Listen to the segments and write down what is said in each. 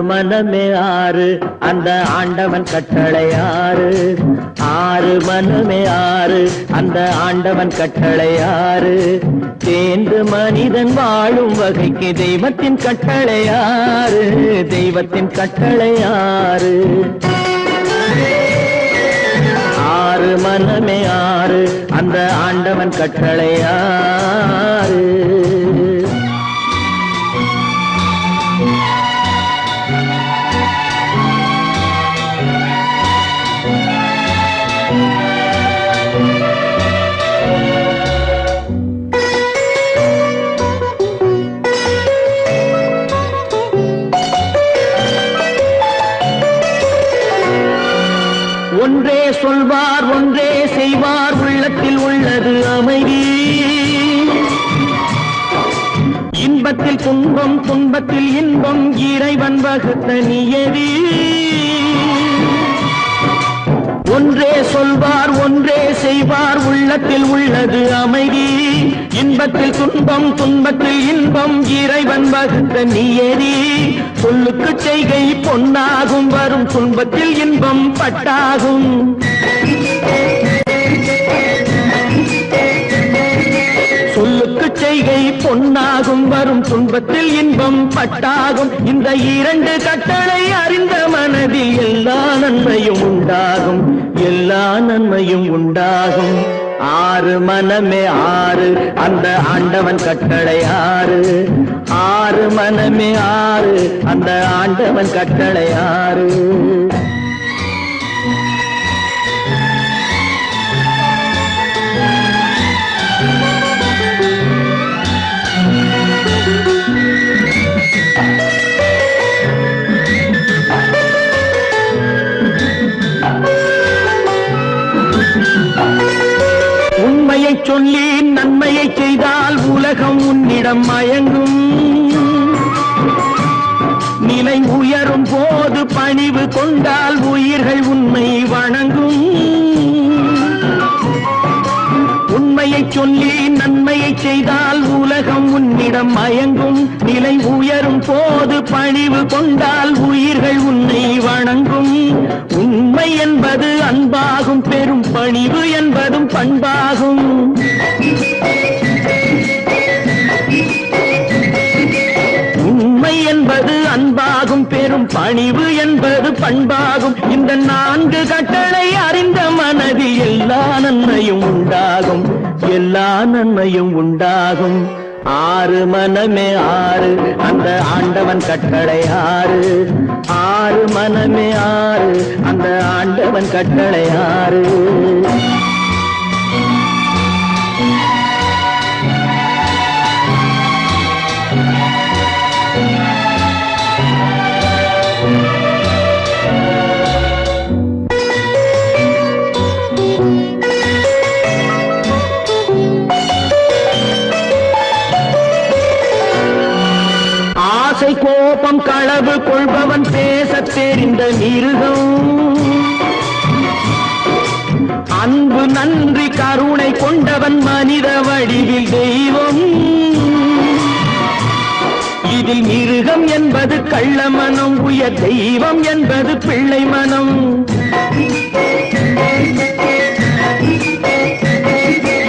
மனமே ஆறு அந்த ஆண்டவன் கட்டளை ஆறு. ஆறு மனமே ஆறு அந்த ஆண்டவன் கட்டளை ஆறு. தேர்ந்து மனிதன் வாழும் வகைக்கு தெய்வத்தின் கட்டளை ஆறு. தெய்வத்தின் கட்டளை ஆறு. ஆறு மனமே ஆறு அந்த ஆண்டவன் கட்டளை ஆறு. ஒன்றே சொல்வார் ஒன்றே செய்வார் உள்ளத்தில் உள்ளது அமைதி. இன்பத்தில் துன்பம் துன்பத்தில் இன்பம் இறைவன் வகுத்த நியதி. ஒன்றே சொல்வார் ஒன்றே செய்வார் உள்ளத்தில் உள்ளது அமைதி. இன்பத்தில் துன்பம் துன்பத்தில் இன்பம் இறைவன் வகுத்த நியதி. சொல்லுக்கு செய்கை பொன்னாகும் வரும் துன்பத்தில் இன்பம் பட்டாகும். சொல்லுக்கு செய்கை பொன்னாகும் வரும் துன்பத்தில் இன்பம் பட்டாகும். இந்த இரண்டு கட்டளை அறிந்த மனதில் எல்லா நன்மையும் உண்டாகும். எல்லா நன்மையும் உண்டாகும். ஆறு மனமே ஆறு அந்த ஆண்டவன் கட்டளை ஆறு. ஆறு மனமே ஆறு அந்த ஆண்டவன் கட்டளை ஆறு. உண்மையை சொல்லி நன்மையை செய்தால் உலகம் உன்னிடம் மயங்கும். நிலை உயரும் போது பணிவு கொண்டால் உயிர்கள் உன்னை வணங்கும். உண்மையை சொல்லி நன்மையை செய்தால் உலகம் உன்னிடம் மயங்கும். நிலை உயரும் போது பணிவு கொண்டால் உயிர்கள் உன்னை வணங்கும். உண்மை என்பது அன்பாகும் பெரும் பணிவு என்பதும் பண்பாகும். உண்மை என்பது அன்பாகும் பெரும் பணிவு என்பது பண்பாகும். இந்த நான்கு கட்டளை அறிந்த மனதில் எல்லா நன்மையும் உண்டாகும். எல்லா நன்மையும் உண்டாகும். ஆறு மனமே ஆறு அந்த ஆண்டவன் கட்டளை ஆறு. ஆறு மனமே ஆறு அந்த ஆண்டவன் கட்டளை ஆறு. ஆசை கோபம் களவு கொள்பவன் பேசத் தெரிந்த மிருகம். அன்பு நன்றி கருணை கொண்டவன் மனித வடிவில் தெய்வம். இதில் மிருகம் என்பது கள்ள மனம். உயர் தெய்வம் என்பது பிள்ளை மனம்.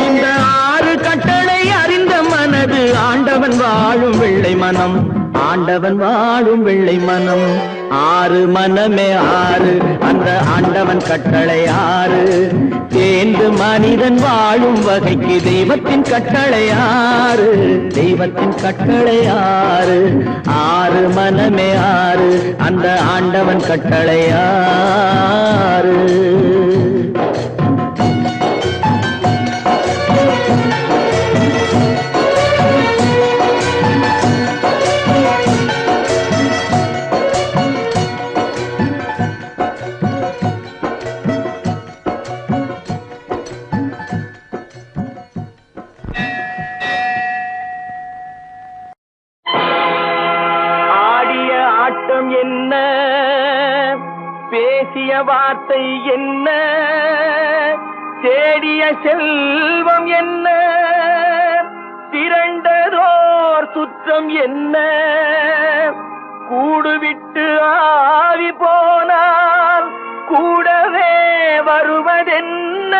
இந்த ஆறு கட்டளை அறிந்த மனது ஆண்டவன் வாழும் வெள்ளை மனம். ஆண்டவன் வாழும் வெள்ளை மனம். ஆறு மனமே ஆறு அந்த ஆண்டவன் கட்டளை ஆறு. தேர்ந்து மனிதன் வாழும் வகைக்கு தெய்வத்தின் கட்டளை ஆறு. தெய்வத்தின் கட்டளை ஆறு. ஆறு மனமே ஆறு அந்த ஆண்டவன் கட்டளை ஆறு. வார்த்தை என்ன, தேடிய செல்வம் என்ன, திரண்டதோர் சுற்றம் என்ன, கூடுவிட்டு ஆவி போனால் கூடவே வருவதென்ன.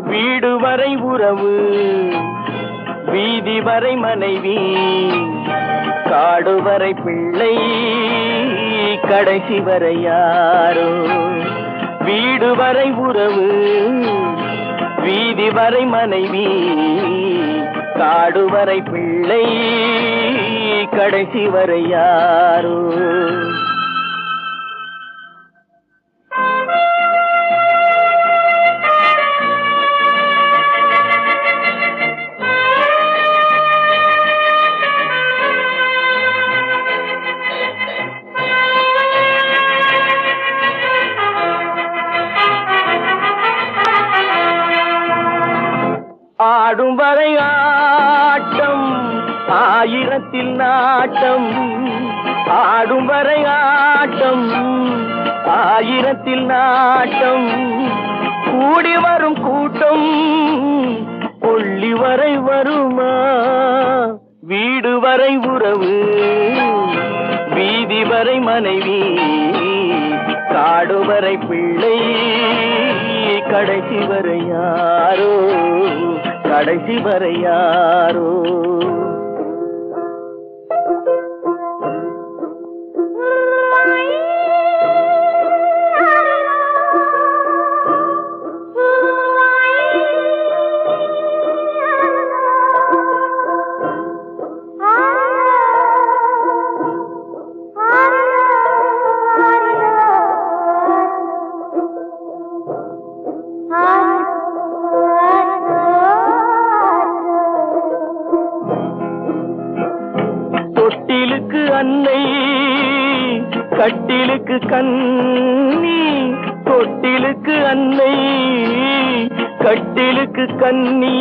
வீடு வரை உறவு, வீதி வரை மனைவி, காடு வரை பிள்ளை, கடைசி வரை யாரோ. வீடு வரை உறவு, வீதி வரை மனைவி, காடு வரை பிள்ளை, கடைசி வரை யாரோ. ஆடும் வரை ஆட்டம், ஆயிரத்தில் நாட்டம், ஆடும் வரை ஆட்டம், ஆயிரத்தில் நாட்டம், கூடி வரும் கூட்டம் கொள்ளி வரை வருமா. வீடு வரை உறவு, வீதி வரை மனைவி, காடு வரை பிள்ளை, கடைசி வரை யாரோ, கடைசி வரை யாரோ. தொட்டிலுக்கு அன்னை, கட்டிலுக்கு கண்ணி, தொட்டிலுக்கு அன்னை, கட்டிலுக்கு கண்ணி,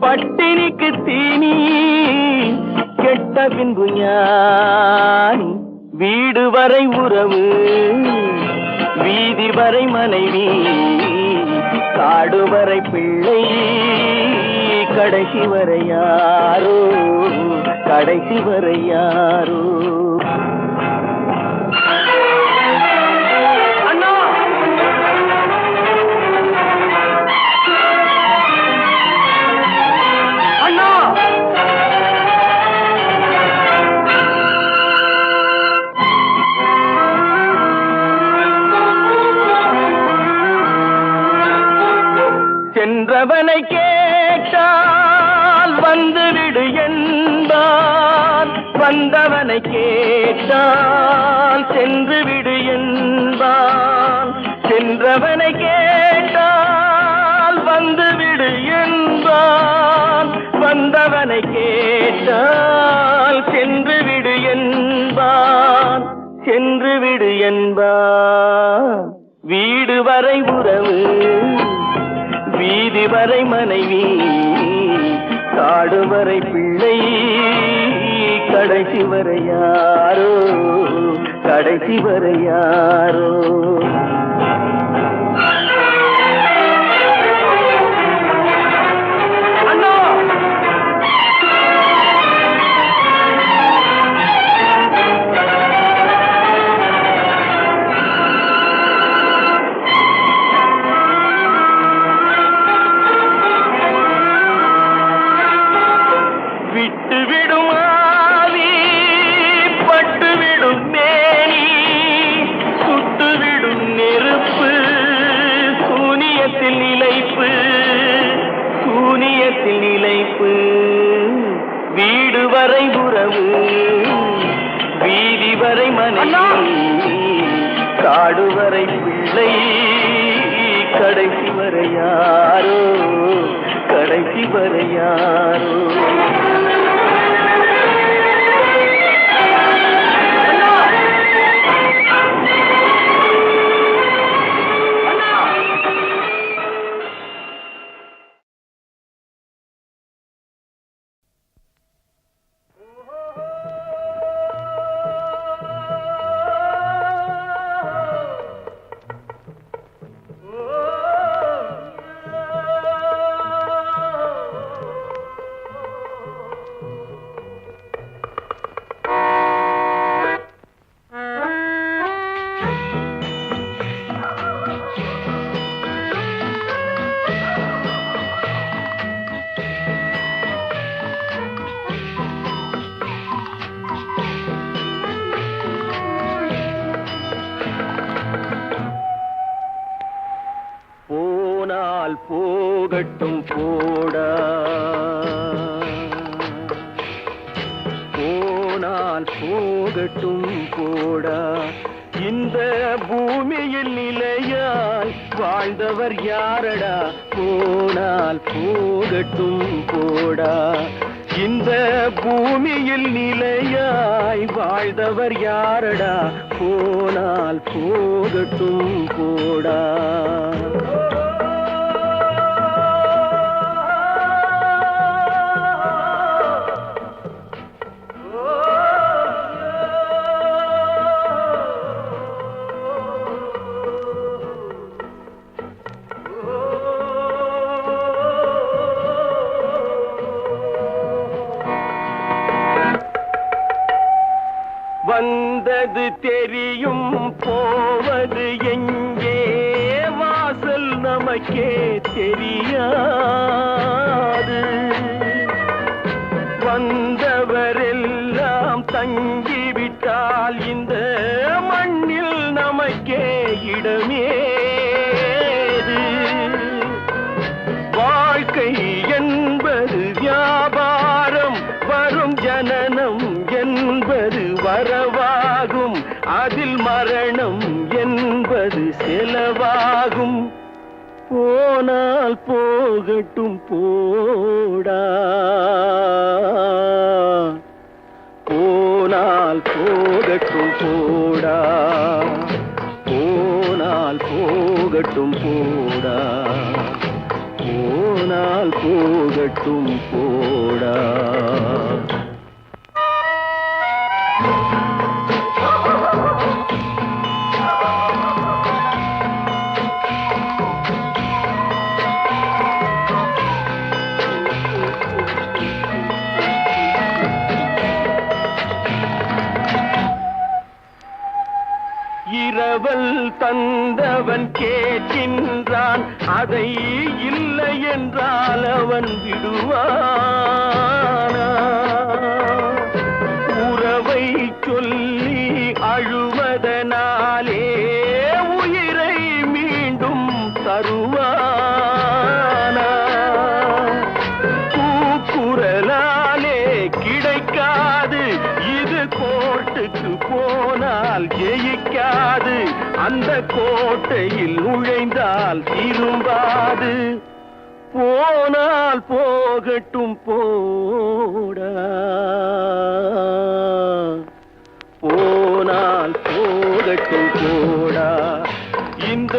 பட்டினிக்கு தீனி, கெட்ட பின்பு ஞானி. வீடு வரை உறவு, வீதி வரை மனைவி, காடு வரை பிள்ளை, கடைசி வரை யாரோ, கடைசி வரை யாரோ. அண்ணா அண்ணா சென்றவனை கேட்டால் வந்துவிடு என்பான், வந்தவனை கேட்டால் சென்று விடு என்பான். சென்றவனை கேட்டால் வந்துவிடு என்பான், வந்தவனை கேட்டால் சென்று விடு என்பான், சென்று விடு என்பான். வீடு வரை உறவு, வீதி வரை மனைவி, காடு வரை பிள்ளை, கடைசி வரை யாரோ, கடைசி வரை யாரோ. விட்டுவிடும் ஆவி, பட்டுவிடும் மேனி, சுட்டுவிடும் நெருப்பு, சூனியத்தில் நிலைப்பு, சூனியத்தில் நிலைப்பு. வீடு வரை உறவு, வீதி வரை மனைவி, காடு வரை பிள்ளை, கடைசி வரை யாரோ, கடைசி வரை யாரோ. போனால் போகட்டும் போடா, போனால் போகட்டும் போடா. இந்த பூமியில் நிலையாய் வாழ்ந்தவர் யாரடா, போனால் போகட்டும் போடா. இந்த பூமியில் நிலையாய் வாழ்ந்தவர் யாரடா, போனால் போகட்டும் போடா. வந்தது தெரியும் போவது எங்கே, வாசல் நமக்கே தெரியாது. வந்தவரெல்லாம் தங்கிவிட்டால் இந்த மண்ணில் நமக்கே இடமேது. வாழ்க்கை என்பது வியாபாரம், வரும் ஜனனம் என்பது வரவாகும், அதில் மரணம் என்பது செலவாகும். போனால் போகட்டும் போடா, போனால் போகட்டும் போடா, போனால் போகட்டும் போடா, போனால் போகட்டும் போடா. இரவல் தந்தவன் கேட்கின்றான், அதை இல்லை என்றால் அவன் விடுவானா? உறவை சொல்லி அழுவதனாலே உயிரை மீண்டும் தருவானா? கூக்குரலாலே கிடைக்காது, இது கோர்ட்டுக்கு போனால் ஜெயிக்காது, அந்த கோட்டையில் நுழைந்தால் திரும்பாது. போனால் போகட்டும் போடா, போனால் போகட்டும் போடா. இந்த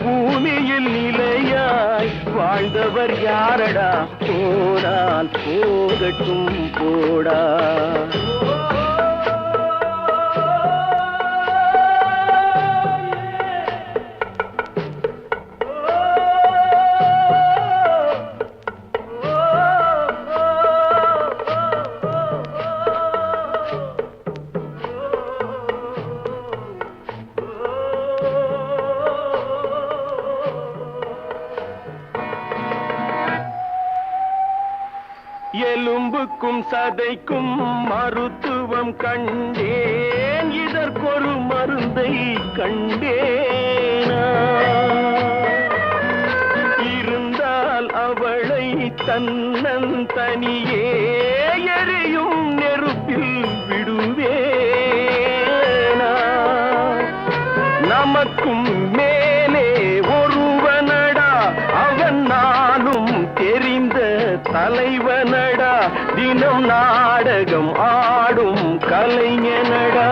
பூமியில் நிலையாய் வாழ்ந்தவர் யாரடா, போனால் போகட்டும் போடா. எலும்புக்கும் சதைக்கும் மருத்துவம் கண்டேன், இதற்கொரு மருந்தை கண்டேனா? இருந்தால் அவளை தன்னந்தனியே எரியும் நெருப்பில் விடுவேனா? நமக்கும் மேலே ஒருவனடா, அவன் நானும் தெரிந்த தலைவனடா, தினம் நாடகம் ஆடும் கலைஞனடா.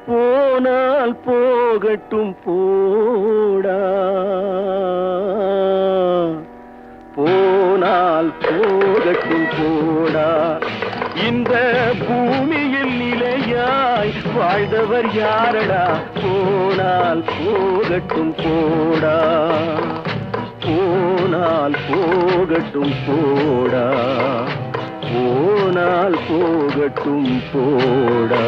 போனால் போகட்டும் போடா, போனால் போகட்டும் போடா. இந்த பூமியில் நிலையாய் வாழ்ந்தவர் யாரடா, போனால் போகட்டும் போடா, போனால் போகட்டும் போடா, போனால் போகட்டும் போடா.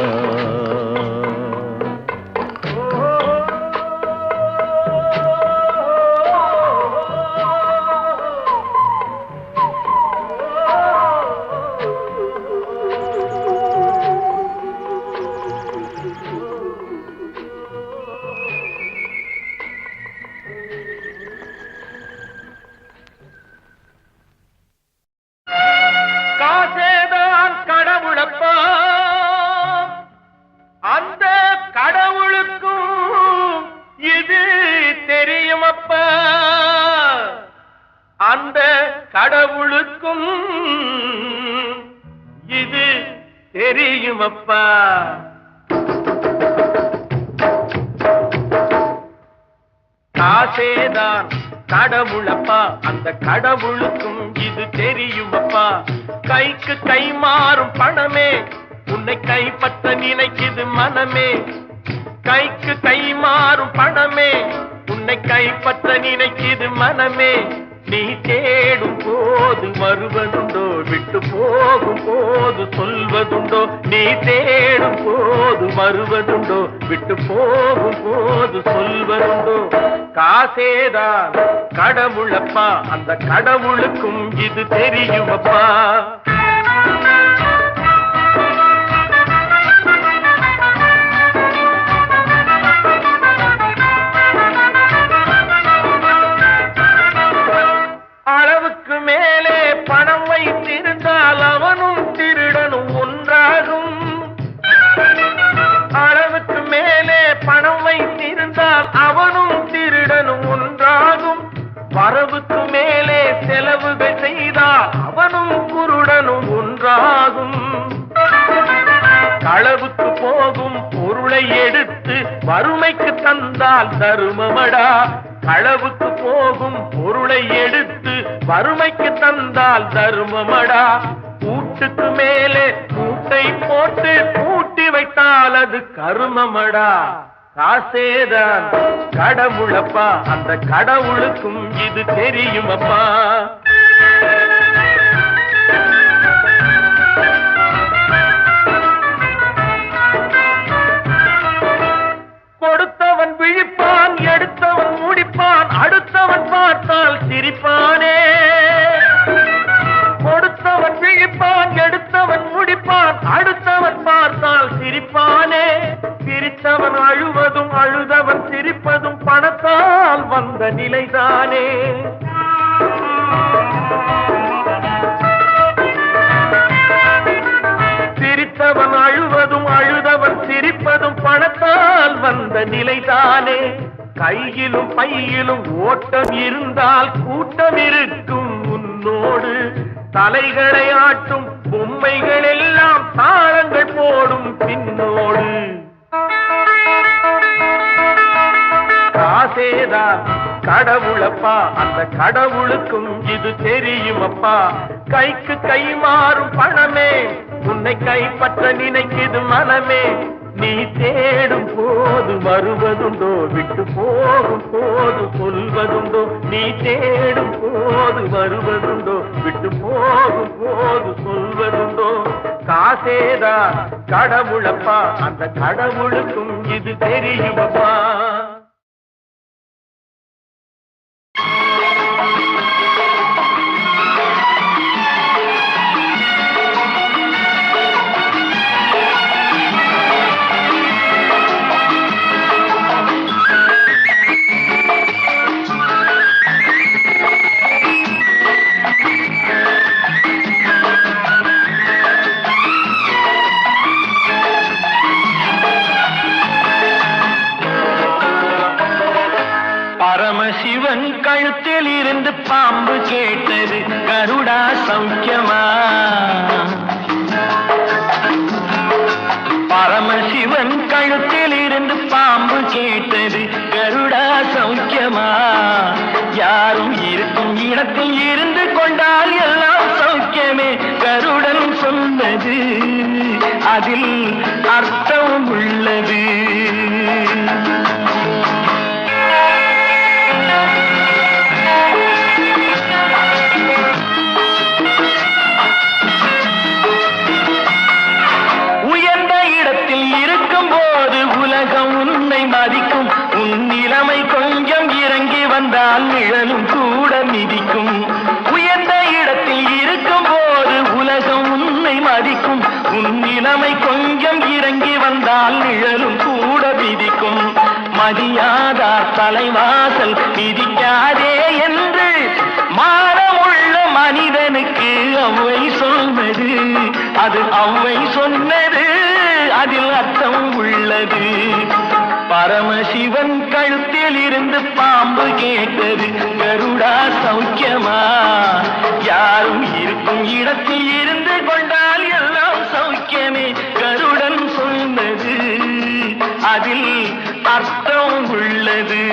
தெரியுமப்பா. காசேதான் கடவுளப்பா, அந்த கடவுளுக்கும் இது தெரியுமப்பா. கைக்கு கை மாறும் பணமே உன்னை கைப்பற்ற நினைக்குது மனமே. கைக்கு கை மாறும் பணமே உன்னை கைப்பற்ற நினைக்குது மனமே. நீ தேடும் போது வருவதுண்டோ, விட்டு போகும் போது சொல்வதுண்டோ. நீ தேடும் போது வருவதுண்டோ, விட்டு போகும் போது சொல்வதுண்டோ. காசேதான் கடவுளப்பா, அந்த கடவுளுக்கும் இது தெரியுமப்பா. அளவுக்கு மேலே பணம் வைத்திருந்தால் அவனும் திருடனும் ஒன்றாகும். அளவுக்கு மேலே பணம் வைத்திருந்தால் அவனும் திருடனும் ஒன்றாகும். வரவுக்கு மேலே செலவுகள் செய்தால் அவனும் குருடனும் ஒன்றாகும். களவுக்கு போகும் பொருளை எடுத்து வறுமைக்கு தந்தால் தருமமடா. களவுக்கு போகும் பொருளை எடுத்து வறுமைக்கு தந்தால் தருமமடா. கூட்டுக்கு மேலே கூட்டை போட்டு கூட்டி வைத்தால் அது கருமமடா. காசேதான் கடவுளப்பா, அந்த கடவுளுக்கும் இது தெரியுமப்பா. கொடுத்தவன் விழிப்பான், எடுத்தவன் முடிப்பான், அடுத்தவன் பார்த்தால் சிரிப்பானே. கொடுத்தவன் விழிப்பான், எடுத்தவன் முடிப்பான், அடுத்தவன் பார்த்தால் சிரிப்பானே. சிரித்தவன் அழுவதும் அழுதவன் சிரிப்பதும் பணத்தால் வந்த நிலைதானே. சிரித்தவன் அழுவதும் அழுதவன் சிரிப்பதும் பணத்தால் வந்த நிலைதானே. கையிலும் பையிலும் ஓட்டம் இருந்தால் கூட்டம் இருக்கும் உன்னோடு. தலைகளை ஆட்டும் பொம்மைகள் எல்லாம் தாளங்கள் போடும் பின்னோடு. காசேதான் கடவுளப்பா, அந்த கடவுளுக்கும் இது தெரியுமப்பா. கைக்கு கை மாறும் பணமே உன்னை கைப்பற்ற நினைக்குது மனமே. நீ தேடும் போது வருவதுண்டோ, விட்டு போகும் போது சொல்வதுண்டோ. நீ தேடும் போது வருவதுண்டோ, விட்டு போகும் போது சொல்வதுண்டோ. காசேதான் கடவுளப்பா, அந்த கடவுளுக்கும் இது தெரியுமப்பா. பரமசிவன் கழுத்தில் இருந்து பாம்பு கேட்டது, கருடா சௌக்கியமா? பரமசிவன் கழுத்தில் இருந்து பாம்பு கேட்டது, கருடா சௌக்கியமா? யாரும் இருக்கும் இடத்தில் இருந்து கொண்டால் எல்லாம் சௌக்கியமே. கருடன் சொன்னது அதில் அர்த்தம் உள்ளது. உலகம் உன்னை மதிக்கும், உன் நிலைமை கொஞ்சம் இறங்கி வந்தால் நிழலும் கூட மிதிக்கும். உயர்ந்த இடத்தில் இருக்கும் போது உலகம் உன்னை மதிக்கும், உன் நிலைமை கொஞ்சம் இறங்கி வந்தால் நிழலும் கூட மிதிக்கும். மதியாதார் தலைவாசல் மிதிக்காதே என்று மானமுள்ள மனிதனுக்கு அவ்வை சொன்னது, அது அவ்வை சொன்னது, அதில் அர்த்தம் உள்ளது. பரமசிவன் கழுத்தில் இருந்து பாம்பு கேட்டது, கருடா சௌக்கியமா? யாரும் இருக்கும் இடத்தில் இருந்து கொண்டால் எல்லாம் சௌக்கியம். சௌக்கியமே கருடன் சொன்னது அதில் அர்த்தம் உள்ளது.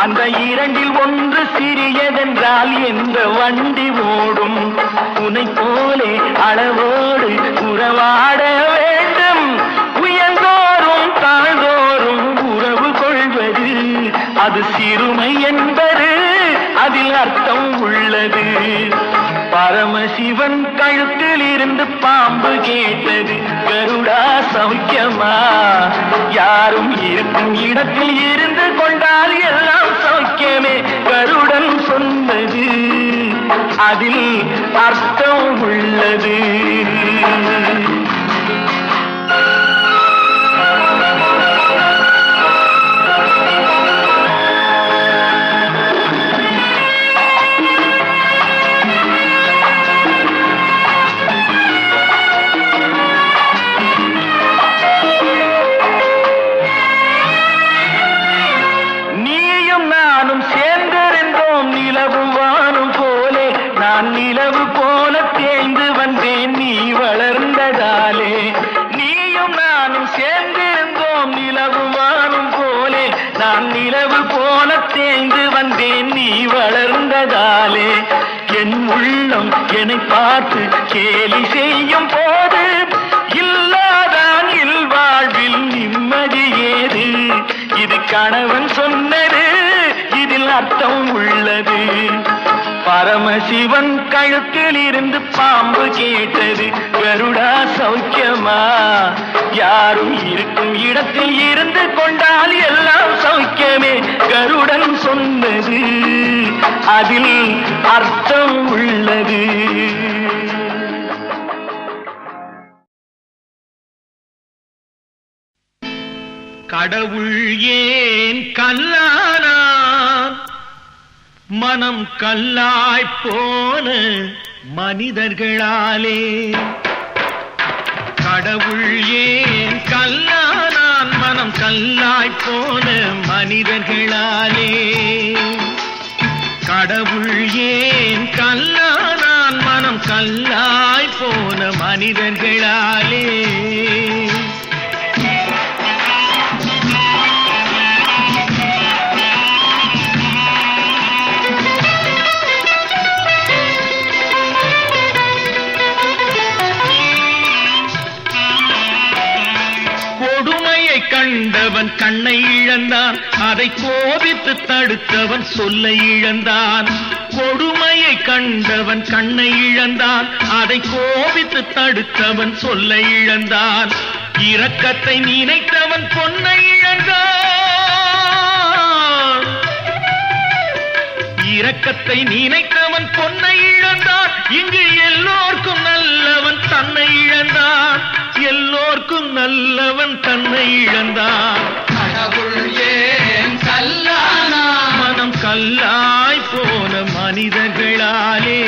அந்த இரண்டில் ஒன்று சிறியதென்றால் எந்த வண்டி ஓடும்? உனை போலே அளவோடு உறவாட வேண்டும். உயர்ந்தோறும் தாழ்ந்தோறும் உறவு கொள்வது அது சிறுமை என்பது அதில் அர்த்தம் உள்ளது. பரமசிவன் கழுத்தில் இருந்து பாம்பு கேட்டது கருடா சௌக்கியமா? யாரும் இருக்கும் இடத்தில் இருந்து கொண்டால் எல்லாம் சௌக்கியமே கருடன் சொன்னது அதில் அர்த்தம் உள்ளது. நிலவு போல தேய்ந்து வந்தேன் நீ வளர்ந்ததாலே. நீயும் நானும் சேர்ந்திருந்தோம் நிலவு வானும் போலே. நான் நிலவு போல தேய்ந்து வந்தேன் நீ வளர்ந்ததாலே. என் உள்ளம் என்னை பார்த்து கேலி செய்யும் போது இல்லாதான் இல்வாழ்வில் நிம்மதி ஏது? இது கணவன் சொன்னது இதில் அர்த்தம் உள்ளது. பரமசிவன் கழுத்தில் இருந்து பாம்பு கேட்டது கருடா சௌக்கியமா? யாரும் இருக்கும் இடத்தில் இருந்து கொண்டால் எல்லாம் சௌக்கியமே கருடன் சொன்னது அதில் அர்த்தம் உள்ளது. கடவுள் ஏன் கல்லானா? மனம் கல்லாய் போன மனிதர்களாலே. கடவுள் ஏன் கல்லானான்? மனம் கல்லாய் போன மனிதர்களாலே. கடவுள் ஏன் கல்லானான்? மனம் கல்லாய் போன மனிதர்களாலே. கண்டவன் கண்ணை இழந்தான், அதை கோபித்து தடுத்தவன் சொல்லை இழந்தான். கொடுமையை கண்டவன் கண்ணை இழந்தான், அதை கோபித்து தடுத்தவன் சொல்லை இழந்தான். இரக்கத்தை நினைத்தவன் பொன்னை இழந்தான். இரக்கத்தை நினைத்தவன் பொன்னை இழந்தான். இங்கு எல்லோர்க்கும் நல்லவன் தன்னை இழந்தான். எல்லோர்க்கும் நல்லவன் தன்னை இழந்தான். கடவுள் ஏன் கல்லானா? மனம் கல்லாய் போன மனிதர்களாலே.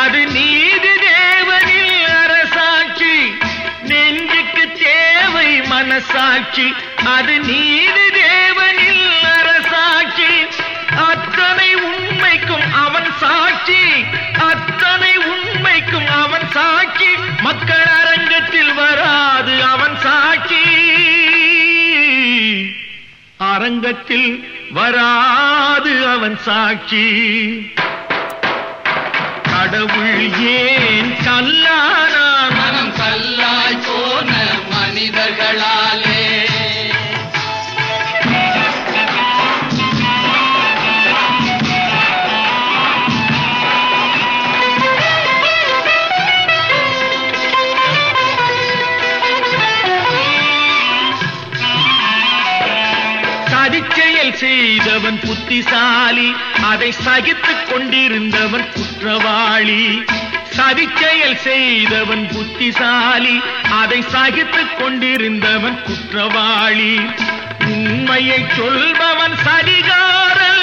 அது நீதி தேவனில் அரசாட்சி. நெஞ்சுக்கு தேவை மனசாட்சி, அது நீதி தேவனில் அரசாட்சி. அத்தனை உண்மைக்கும் அவன் சாட்சி, அத்தனை உண்மைக்கும் அவன் சாட்சி. மக்கள் அரங்கத்தில் வராது அவன் சாட்சி, அரங்கத்தில் வராது அவன் சாட்சி. கடவுள் ஏன் கல்லானா? மனம் கல்லாய் போன மனிதர்களாலே. சதிச்செயல் செய்தவன் புத்திசாலி, அதை சகித்துக் கொண்டிருந்தவன் குற்றவாளி. சதிச்செயல் செய்தவன் புத்திசாலி, அதை சகித்துக் கொண்டிருந்தவன் குற்றவாளி. உண்மையை சொல்பவன் சதிகாரன்,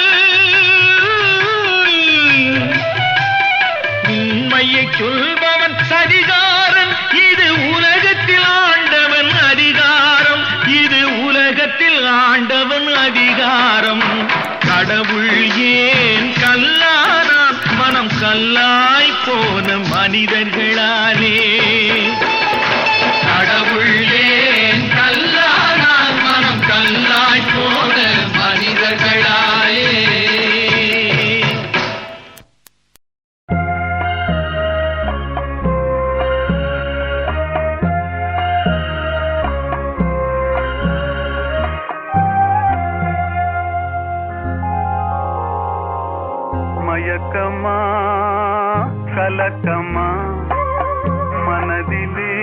உண்மையை சொல்பவன் சதிகாரன். இது உலகத்தில் ஆண்டவன் அதிகாரம், இது உலகத்தில் ஆண்டவன் அதிகாரம். கடவுள் ஏன் கல்லானான், மனம் கல்லாய் போன மனிதர்களாலே. கடவுள் ஏன் கல்லானான், மனம் கல்லாய் போன மனிதர்களாலே. மயக்கமா கலக்கமா மனதிலே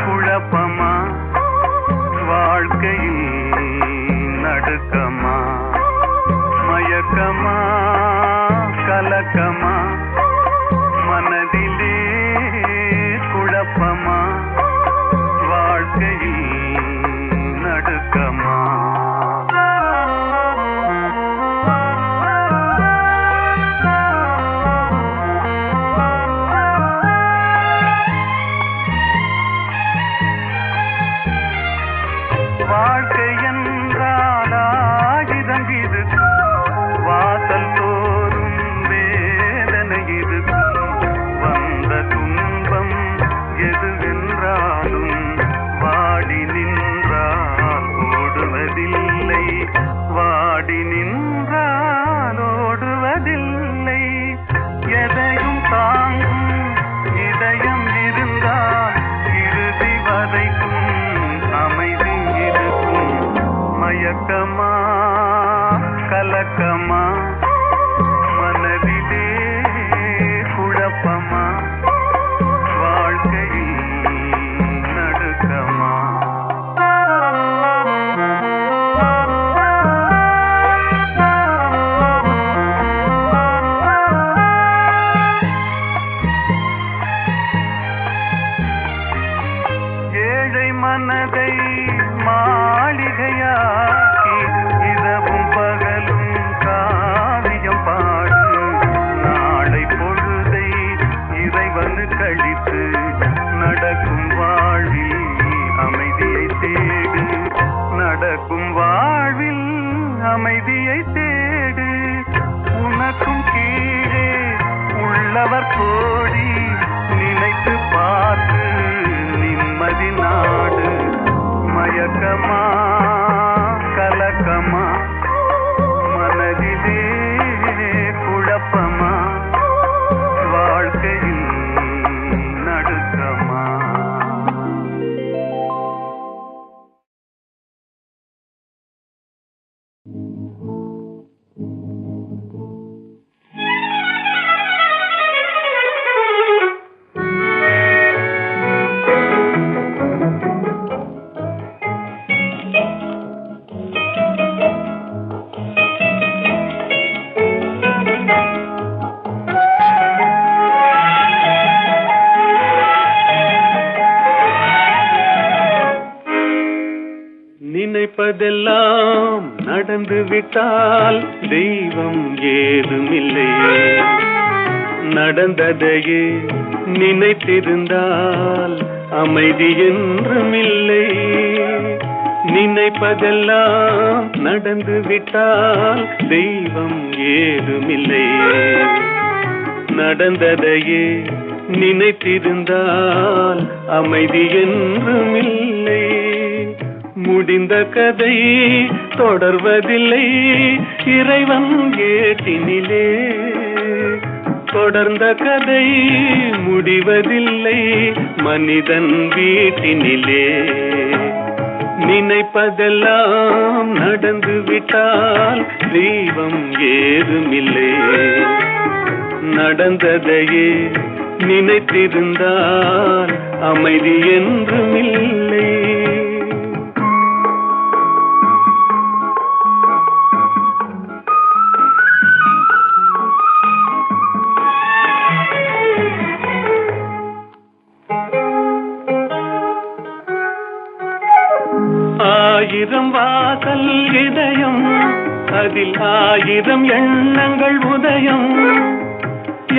குழப்பமா வாழ்க்கையில் நடுக்கமா. மயக்கமா கலக்கமா மனதிலே குழப்பமா வாழ்க்கையில் நடுக்கமா. வாழ்க்கை என்றால் ஆயுதம் இது, வாசல் தோறும் வேதனை இது. வந்த துன்பம் எதுவென்றாலும் வாடி நின்றால் ஓடுவதில்லை, வாடி நின்றால் ஓடுவதில்லை. எதையும் தாங்கும் இதயம் இருந்தால் இறுதி வரைக்கும் அமைதி இருக்கும். மயக்கமா கலக்கமா மனதிலே குழப்பமா வாழ்க்கையில் நடுக்கமா. ஏழை மனதை மாளிகையாக்கி இரவும் பகலும் காவியம் பாடு. நாளை பொழுதை இறைவனு கழித்து நடக்கும் வாழ்வில் அமைதியை தேடு, நடக்கும் வாழ்வில் அமைதியை தேடு. உனக்கும் கீழே உள்ளவர் கோடி, நினைத்து பார்த்து நிம்மதி நாடு. மயக்கமா கலக்கமா மனதிலே குழப்பமா வாழ்க்கையில் நடுக்கமா. நினைப்பதெல்லாம் நடந்து விட்டால் தெய்வம் ஏதுமில்லை, நடந்ததையே நினைத்திருந்தால் அமைதி என்றுமில்லை. நினைப்பதெல்லாம் நடந்து விட்டால் தெய்வம் ஏதுமில்லை, நடந்ததையே நினைத்திருந்தால் அமைதி என்றுமில்லை. முடிந்த கதை தொடர்வதில்லை இறைவன் ஏட்டினிலே, தொடர்ந்த கதை முடிவதில்லை மனிதன் வீட்டினிலே. நினைப்பதெல்லாம் நடந்து விட்டால் தெய்வம் ஏதுமில்லை, நடந்ததையே நினைத்திருந்தால் அமைதி என்றுமில்லை. இதயம், அதில் 1000 எண்ணங்கள் உதயம்.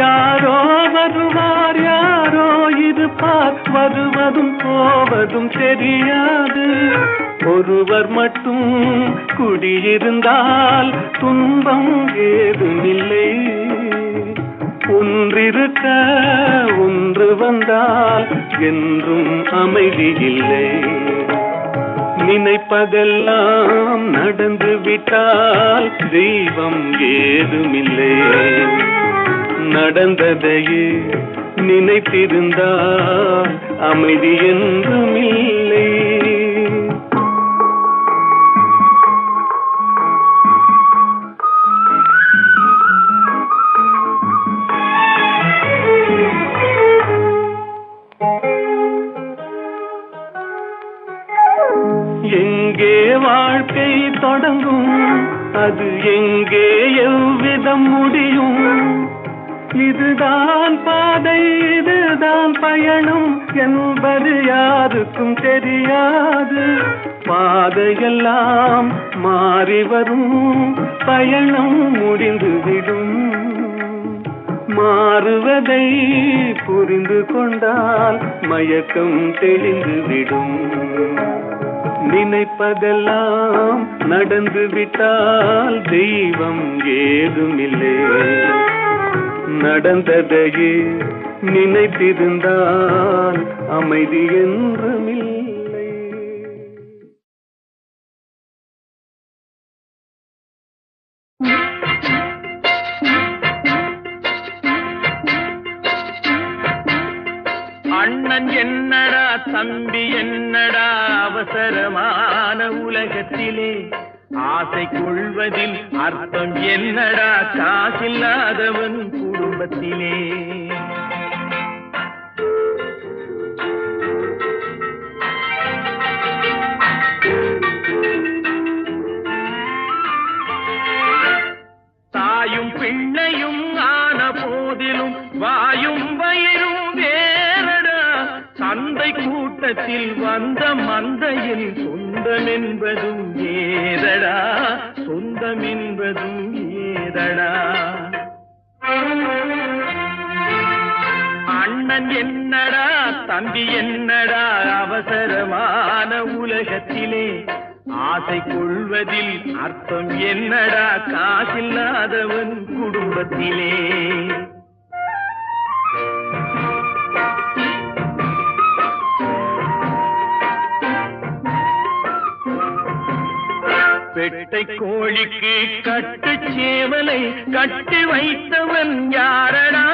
யாரோ வருவார் யாரோ இருப்பார், வருவதும் போவதும் தெரியாது. ஒருவர் மட்டும் குடியிருந்தால் துன்பம் ஏதுமில்லை. ஒன்றிருக்க ஒன்று வந்தால் என்றும் அமைதி இல்லை. நினைப்பதெல்லாம் நடந்து விட்டால் தெய்வம் ஏதுமில்லை. நடந்ததையே நினைத்திருந்தால் அமைதி என்றுமில்லை. எங்கே வாழ்க்கை தொடங்கும், அது எங்கே எவ்விதம் முடியும்? இதுதான் பாதை, இதுதான் பயணம் என்பது யாருக்கும் தெரியாது. பாதையெல்லாம் மாறி வரும், பயணம் முடிந்துவிடும். மாறுவதை புரிந்து கொண்டால் மயக்கம் தெளிந்துவிடும். நினைப்பதெல்லாம் நடந்து விட்டால் தெய்வம் ஏதுமில்லை. நடந்ததையே நினைத்திருந்தால் அமைதி என்றுமில்லை. அண்ணன் என்னடா தம்பி என்னடா அவசரமான உலகத்திலே, ஆசை கொள்வதில் அர்த்தம் என்னடா காசில்லாதவன் குடும்பத்திலே. தாயும் பிள்ளையும் ஆன போதிலும் வாயும் வயிறும் வேறடா. சந்தை கூட்டத்தில் வந்த மந்தையில் சொந்தம் என்பதும் ஏதடா, சொந்தம் என்பதும் ஏதடா. அண்ணன் என்னடா தம்பி என்னடா அவசரமான உலகத்திலே, ஆசை கொள்வதில் அர்த்தம் என்னடா காசில்லாதவன் குடும்பத்திலே. பெட்டை கோழிக்கு கட்டு சேவலை கட்டி வைத்தவன் யாரடா?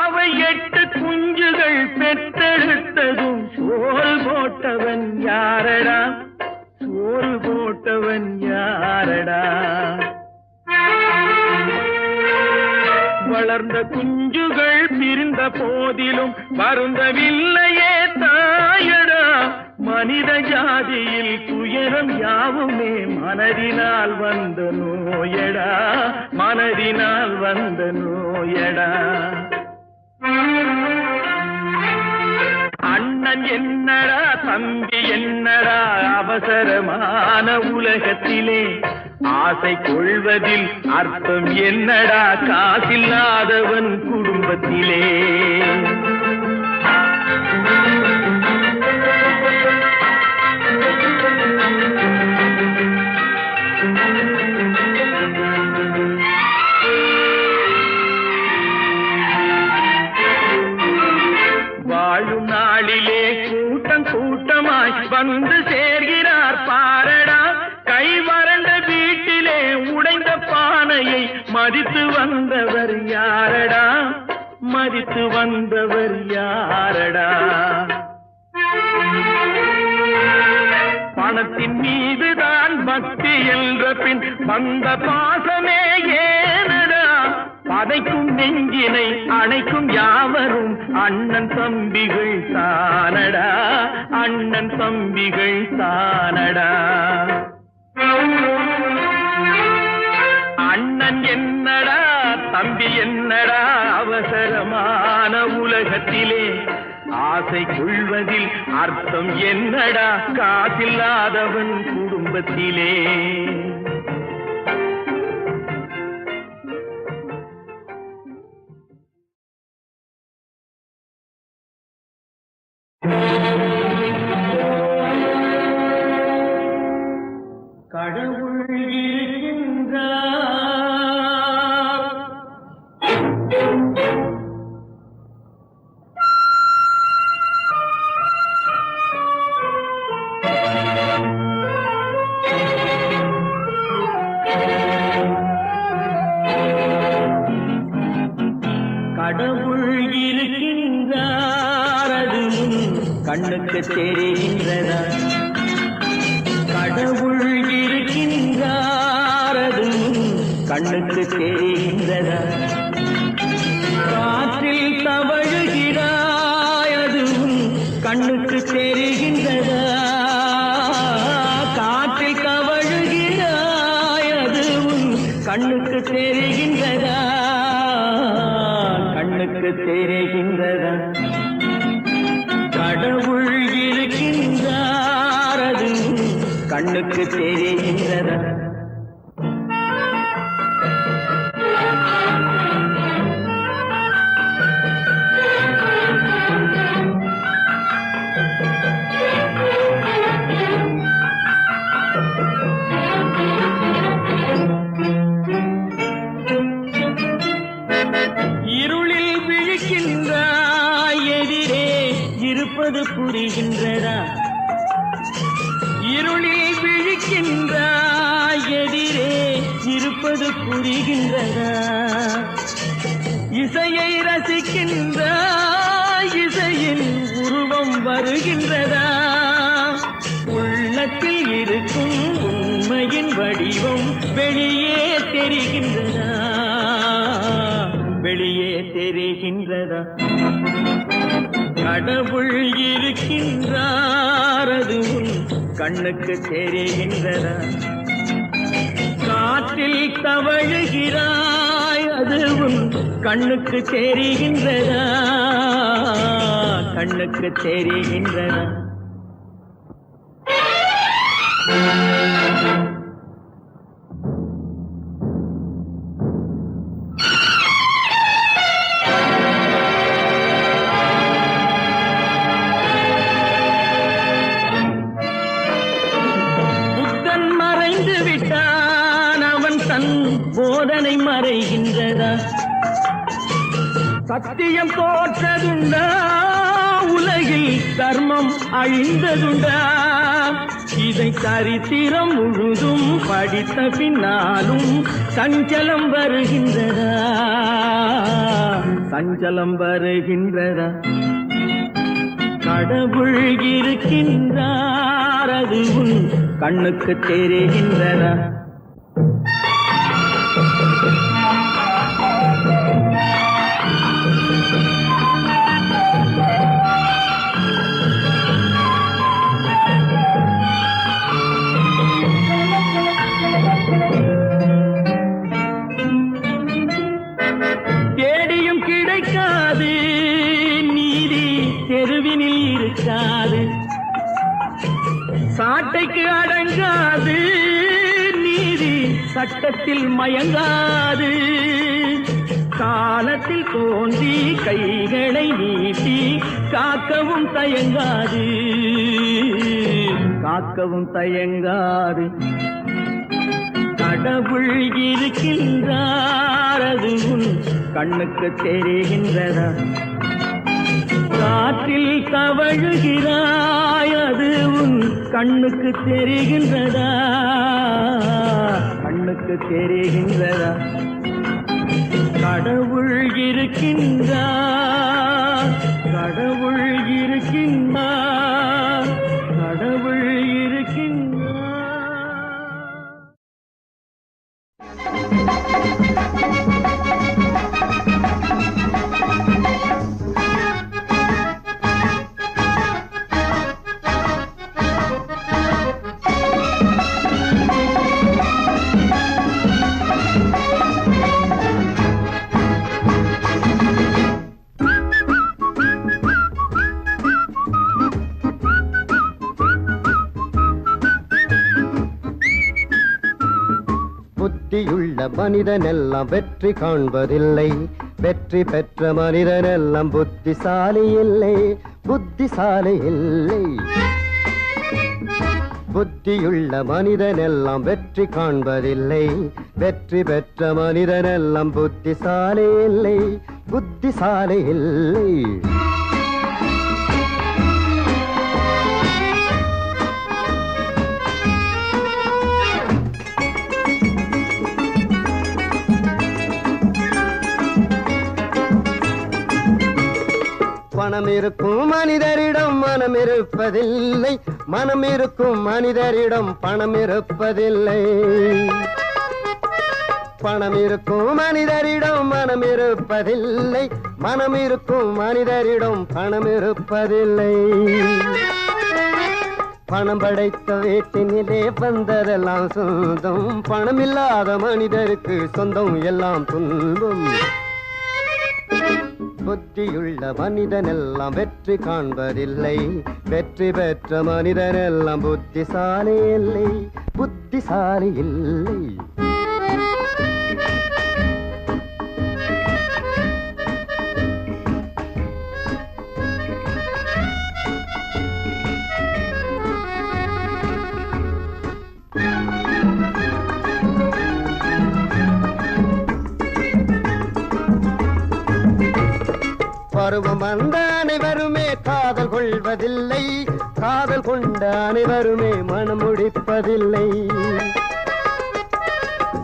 அவை 8 குஞ்சுகள் பெற்றெடுத்ததும் சோறு போட்டவன் யாரடா? சோறு போட்டவன் யாரடா? வளர்ந்த குஞ்சுகள் பிரிந்த போதிலும் வருந்தவில்லையே தாயடா. மனித ஜாதியில் துயரம் யாவுமே மனதினால் வந்த நோயடா, மனதினால் வந்த நோயடா. அண்ணன் என்னடா தம்பி என்னடா அவசரமான உலகத்திலே, ஆசை கொள்வதில் அர்த்தம் என்னடா காசில்லாதவன் குடும்பத்திலே. வாழும் நாளிலே கூட்டம் கூட்டமாய் வந்து சேர்கிறார் பாரடா. கை வறண்ட வீட்டிலே உடைந்த பானையை மதித்து வந்தவர் யாரடா? மதித்து வந்தவர் யாரடா? பணத்தின் மீதுதான் பக்தி என்ற பின் வந்த பாசமே ஏனடா? பதைக்கும் நெஞ்சினை அணைக்கும் யாவரும் அண்ணன் தம்பிகள் தானடா, அண்ணன் தம்பிகள் தானடா. அண்ணன் என்னடா தம்பி என்னடா அவசரமான உலகத்திலே, ஆசை கொள்வதில் அர்த்தம் என்னடா காசில்லாதவன் குடும்பத்திலே. கண்ணுக்கு தெரிகின்றதா? கடவுள் இருக்கின்றார் அதுவும் கண்ணுக்கு தெரிகின்றதா? காற்றில் தவழுகிறாய் அதுவும் கண்ணுக்கு தெரிகின்றதா? காற்றில் தவழுகிறாய் அதுவும் கண்ணுக்கு தெரிகின்றதா? கண்ணுக்கு தெரிகின்றதா? கடவுள் இருக்கின்றார் அதுவும் கண்ணுக்கு தெரிகின்றதா? இருளில் விழிக்கின்றாய் எதிரே இருப்பது புரிகின்றதா? இருளில் விழிக்கின்றாய் எதிரே இருப்பது புரிகின்றதா? இசையை ரசிக்கின்றாய் இசையின் உருவம் வருகின்றதா? உள்ளத்தில் இருக்கும் உண்மையின் வடிவம் வெளியே தெரிகின்றதா? வெளியே தெரிகின்றதா? கடவுள் இருக்கின்றார் அதுவும் கண்ணுக்கு தெரிகின்றதா? காற்றில் தவழுகிறாய் அதுவும் கண்ணுக்கு தெரிகின்றதா? கண்ணுக்கு தெரிகின்றதா? புத்தன் மறைந்து விட்டான் அவன் தன் போதனை மறைகின்றதா? சத்தியம் தோற்றதுண்டா? உலகில் தர்மம் அழிந்ததுண்டா? இதை சரித்திரம் முழுதும் படித்த பின்னாலும் சஞ்சலம் வருகின்றதா? சஞ்சலம் வருகின்றதா? கடவுள் இருக்கின்றார் அதுவும் கண்ணுக்கு தெரிகின்றதா? தேடியும் கிடைக்காது நீதி தெருவினில் இருக்காது. சாட்டைக்கு அடங்காது நீதி சட்டத்தில் மயங்காது. காலத்தில் தோன்றி கைகளை நீட்டி காக்கவும் தயங்காது. காக்கவும் தயங்காது. கடவுள் இருக்கின்றார் அதுவும் கண்ணுக்கு தெரிகின்றதா? காற்றில் தவழுகிறாய் அதுவும் கண்ணுக்கு தெரிகின்றதா? கண்ணுக்கு தெரிகின்றதா? கடவுள் இருக்கின்றார். கடவுள் இருக்கின்றார். கடவுள் இருக்கின்றார். புத்தியுள்ள மனிதனெல்லாம் வெற்றி காண்பதில்லை. வெற்றி பெற்ற மனிதனெல்லாம் புத்திசாலி இல்லை. புத்திசாலி இல்லை. புத்தியுள்ள மனிதனெல்லாம் வெற்றி காண்பதில்லை. வெற்றி பெற்ற மனிதனெல்லாம் புத்திசாலி இல்லை. புத்திசாலி இல்லை. மனம் இருக்கும் மனிதரிடம் மனம் இருப்பதில்லை, மனம் இருக்கும் மனிதரிடம் பணம் இருப்பதில்லை. பணம் இருக்கும் மனிதரிடம் மனம் இருப்பதில்லை, மனம் இருக்கும் மனிதரிடம் பணம் இருப்பதில்லை. பணம் படைத்த வீட்டினிலே வந்ததெல்லாம் சொந்தம், பணம் இல்லாத மனிதருக்கு சொந்தம் எல்லாம் துன்பம். புத்தியுள்ள மனிதனெல்லாம் வெற்றி காண்பதில்லை, வெற்றி பெற்ற மனிதனெல்லாம் புத்திசாலி இல்லை, புத்திசாலி இல்லை. பருவம் வந்த அனைவருமே காதல் கொள்வதில்லை, காதல் கொண்ட அனைவருமே மனம் முடிப்பதில்லை.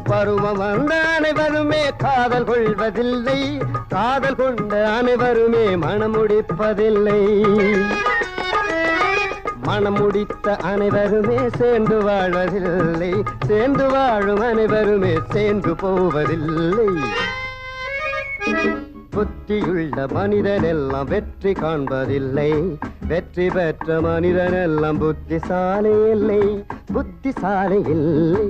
பருவம் வந்த அனைவருமே காதல் கொள்வதில்லை, காதல் கொண்ட அனைவருமே மனம் முடிப்பதில்லை. மனம் முடித்த அனைவருமே சேர்ந்து வாழ்வதில்லை, சேர்ந்து வாழும் அனைவருமே சேர்ந்து போவதில்லை. புத்தியுள்ள மனிதனெல்லாம் வெற்றி காண்பதில்லை, வெற்றி பெற்ற மனிதனெல்லாம் புத்திசாலி இல்லை, புத்திசாலி இல்லை.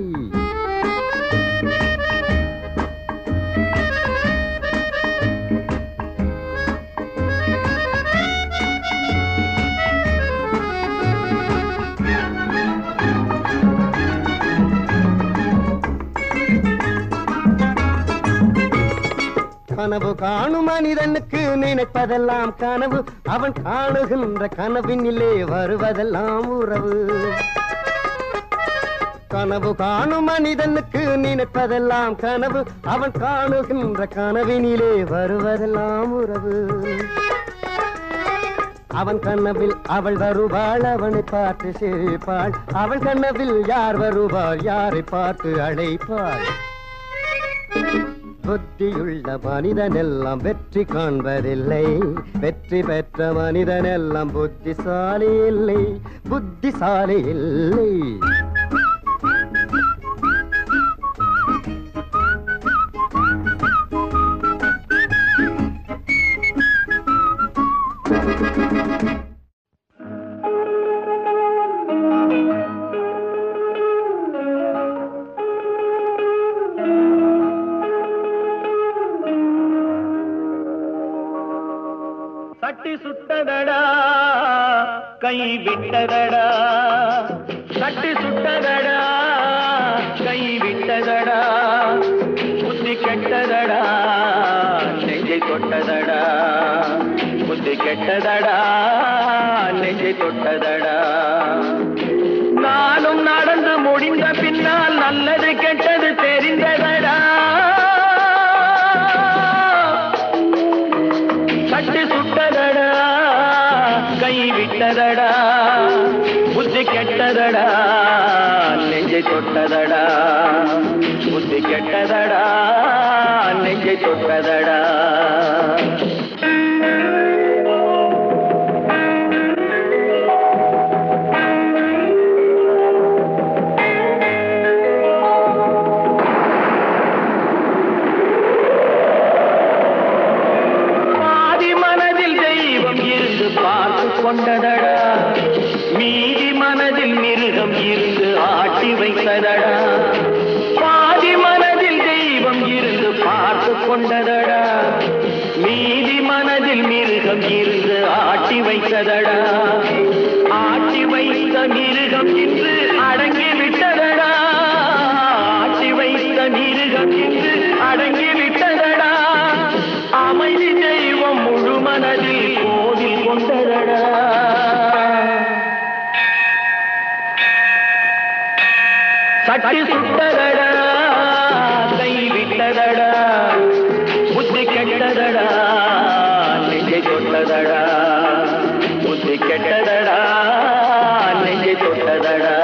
கனவு காணும் மனிதனுக்கு நினைப்பதெல்லாம் கனவு, அவன் காணுகின்ற கனவினிலே வருவதெல்லாம் உறவு. கனவு காணும் மனிதனுக்கு நினைப்பதெல்லாம் கனவு, அவன் காணுகின்ற கனவினிலே வருவதெல்லாம் உறவு. அவன் கனவில் அவள் வருவாள், அவனை பார்த்து சிரிப்பாள், அவள் கனவில் யார் வருவாள், யாரை பார்த்து அழைப்பாள். புத்தியுள்ள மனிதனெல்லாம் வெற்றி காண்பதில்லை, வெற்றி பெற்ற மனிதனெல்லாம் புத்திசாலி இல்லை, புத்திசாலி இல்லை. சட்டி சுட்டதடா கை விட்டதடா, சட்டி சுட்டதடா கை விட்டதடா, புத்தி கெட்டதடா நெஞ்சை தொட்டதடா, புத்தி கெட்டதடா நெஞ்சை தொட்டதடா. நானும் நடந்து முடிந்த பின்னால் நல்லது கெட்டது தெரிந்ததடா. சட்டி சுட்டதடா கை விட்டதடா, புத்தி கெட்டதடா நெஞ்சை தொட்டதடா, புத்தி கெட்டதடா நெஞ்சை தொட்டதடா. கொண்டதடா மீதி மனதில் மிருகம் இருந்து ஆட்டி வைத்ததடா, பாதி மனதில் தெய்வம் இருந்து பார்த்து கொண்டதடா, மீதி மனதில் மிருகம் இருந்து ஆட்டி வைத்ததடா. ஆட்டி வைத்த மிருகம் இன்று அடங்கி விட்டதடா, ஆட்டி வைத்த மிருகம் இன்று அடங்கி விட்டதடா. அமைதி தெய்வம் முழு மனதில் கோவில் கொண்டதடா. சட்டி சுட்டதடா கை விட்டதடா, புத்தி கெட்டதடா நெஞ்சை தொட்டதடா, புத்தி கெட்டதடா நெஞ்சை தொட்டதடா.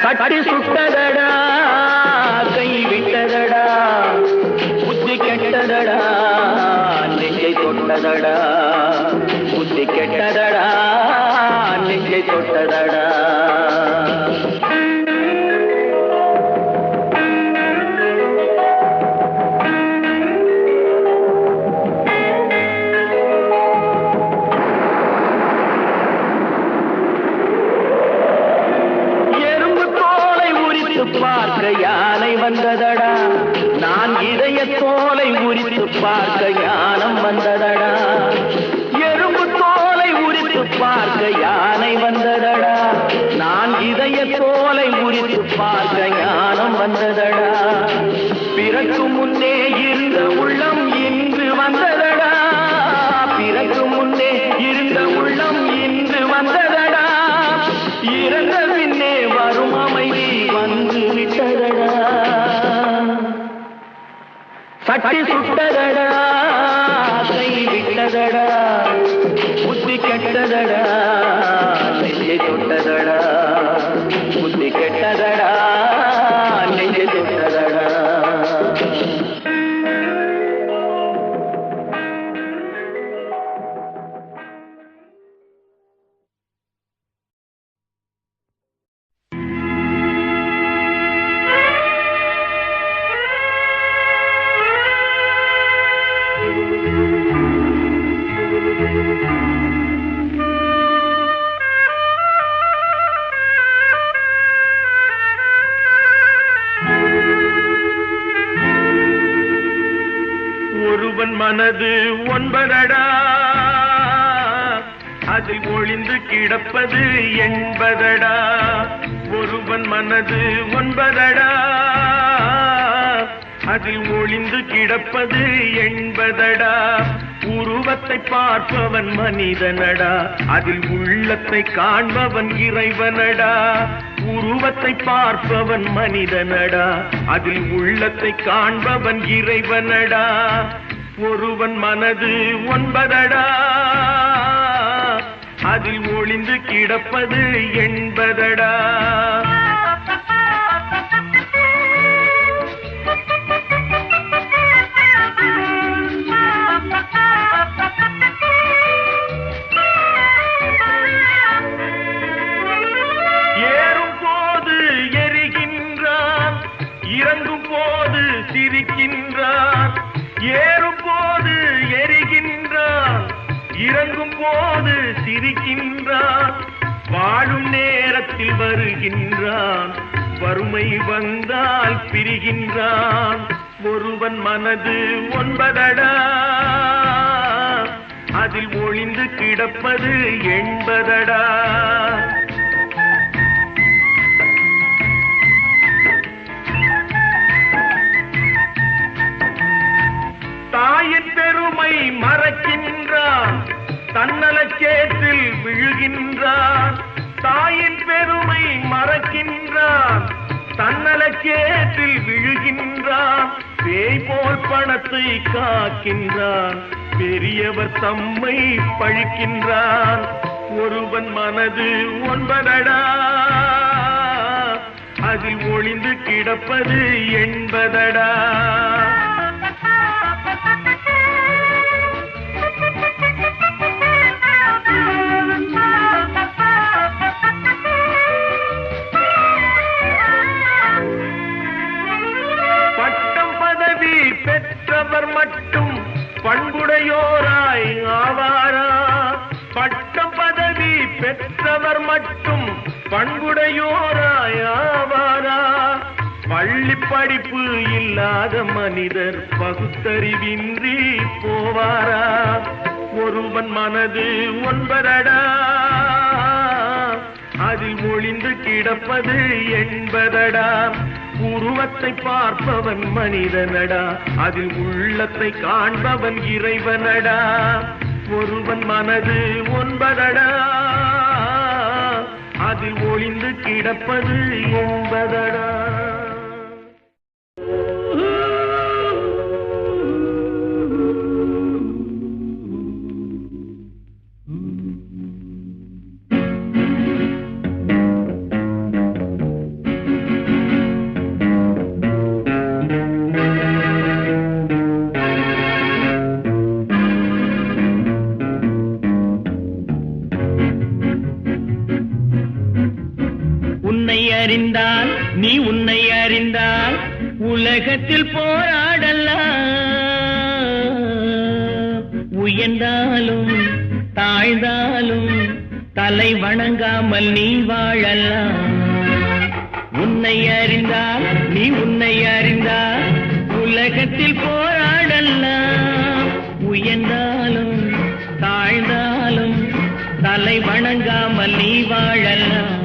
சட்டி சுட்டதடா கை விட்டதடா புத்தி கெட்டதடா நெஞ்சை தொட்டதடா புத்தி கெட்டதடா நெஞ்சை தொட்டதடா பார்க்க யானை வந்ததடா நான் இதய தோலை உரித்து பார்க்க ஞானம் வந்ததடா எறும்பு தோலை உரித்து பார்க்க யானை வந்ததடா நான் இதய தோலை உரித்து பார்க்க ஞானம் வந்ததடா பிறக்கும் முன்னே இருந்த உள்ளம் இன்று வந்ததடா பிறக்கும் முன்னே இருந்த உள்ளம் இன்று வந்ததடா இறந்த பின்னே வரும் அமைதி வந்து விட்டதடா சட்டி சுட்டதடா கை விட்டதடா புத்தி கெட்டதடா நெஞ்சை தொட்டதடா புத்தி கெட்டதடா நெஞ்சை தொட்டதடா ஒருவன் மனது ஒன்பதடா அதில் ஒளிந்து கிடப்பது எண்பதடா ஒருவன் மனது ஒன்பதடா அதில் ஒளிந்து கிடப்பது எண்பதடா உருவத்தை பார்ப்பவன் மனிதனடா அதில் உள்ளத்தை காண்பவன் இறைவனடா உருவத்தை பார்ப்பவன் மனிதனடா அதில் உள்ளத்தை காண்பவன் இறைவனடா ஒருவன் மனது ஒன்பதடா அதில் ஒளிந்து கிடப்பது எண்பதடா ஏறும் போது எரிகின்றான் இறங்கும் போது சிரிக்கின்றான் ஏறும் போது எரிகின்றான் இறங்கும் போது சிரிக்கின்றான் வாழும் நேரத்தில் வருகின்றான் வறுமை வந்தால் பிரிகின்றான் ஒருவன் மனது ஒன்பதடா அதில் ஒளிந்து கிடப்பது எண்பதடா தாயின் பெருமை மறக்கின்றான் தன்னலச்சேற்றில் விழுகின்றான் தாயின் பெருமை மறக்கின்றான் தன்னலச்சேற்றில் விழுகின்றான் பேய் போல் பணத்தை காக்கின்றான் பெரியவர் தம்மை பழிக்கின்றான் ஒருவன் மனது ஒன்பதடா அதில் ஒளிந்து கிடப்பது எண்பதடா பட்டம் பதவி பெற்றவர் மட்டும் பண்புடையோராய் ஆவாரா பட்டம் பதவி பெற்றவர் மட்டும் பண்புடையோராய் ஆவாரா பள்ளி படிப்பு இல்லாத மனிதர் பகுத்தறிவின்றி போவாரா ஒருவன் மனது ஒன்பதடா அதில் ஒளிந்து கிடப்பது எண்பதடா உருவத்தை பார்ப்பவன் மனிதனடா அதில் உள்ளத்தை காண்பவன் இறைவனடா ஒருவன் மனது ஒன்பதடா அதில் ஒளிந்து கிடப்பது எண்பதடா உன்னை அறிந்தால் நீ உன்னை அறிந்தால் உலகத்தில் போராடலாம். உயர்ந்தாலும் தாழ்ந்தாலும் தலை வணங்காமல் நீ வாழலாம். உன்னை அறிந்தால் நீ உன்னை அறிந்தால் உலகத்தில் போராடலாம். உயர்ந்தாலும் தாழ்ந்தாலும் தலை வணங்காமல் நீ வாழலாம்.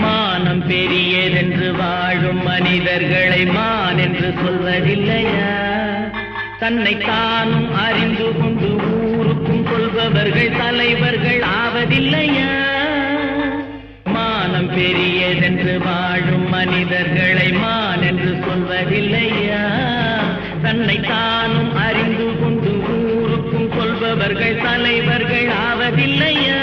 மானம் பெரியதென்று வாழும் மனிதர்களை மான் என்று சொல்வதில்லையா? தன்னை தானும் அறிந்து கொண்டு ஊருக்கும் சொல்பவர்கள் தலைவர்கள் ஆவதில்லையா? மானம் பெரியதென்று வாழும் மனிதர்களை மான் என்று சொல்வதில்லையா? தன்னை தானும் அறிந்து கொண்டு ஊருக்கும் சொல்பவர்கள் தலைவர்கள் ஆவதில்லையா?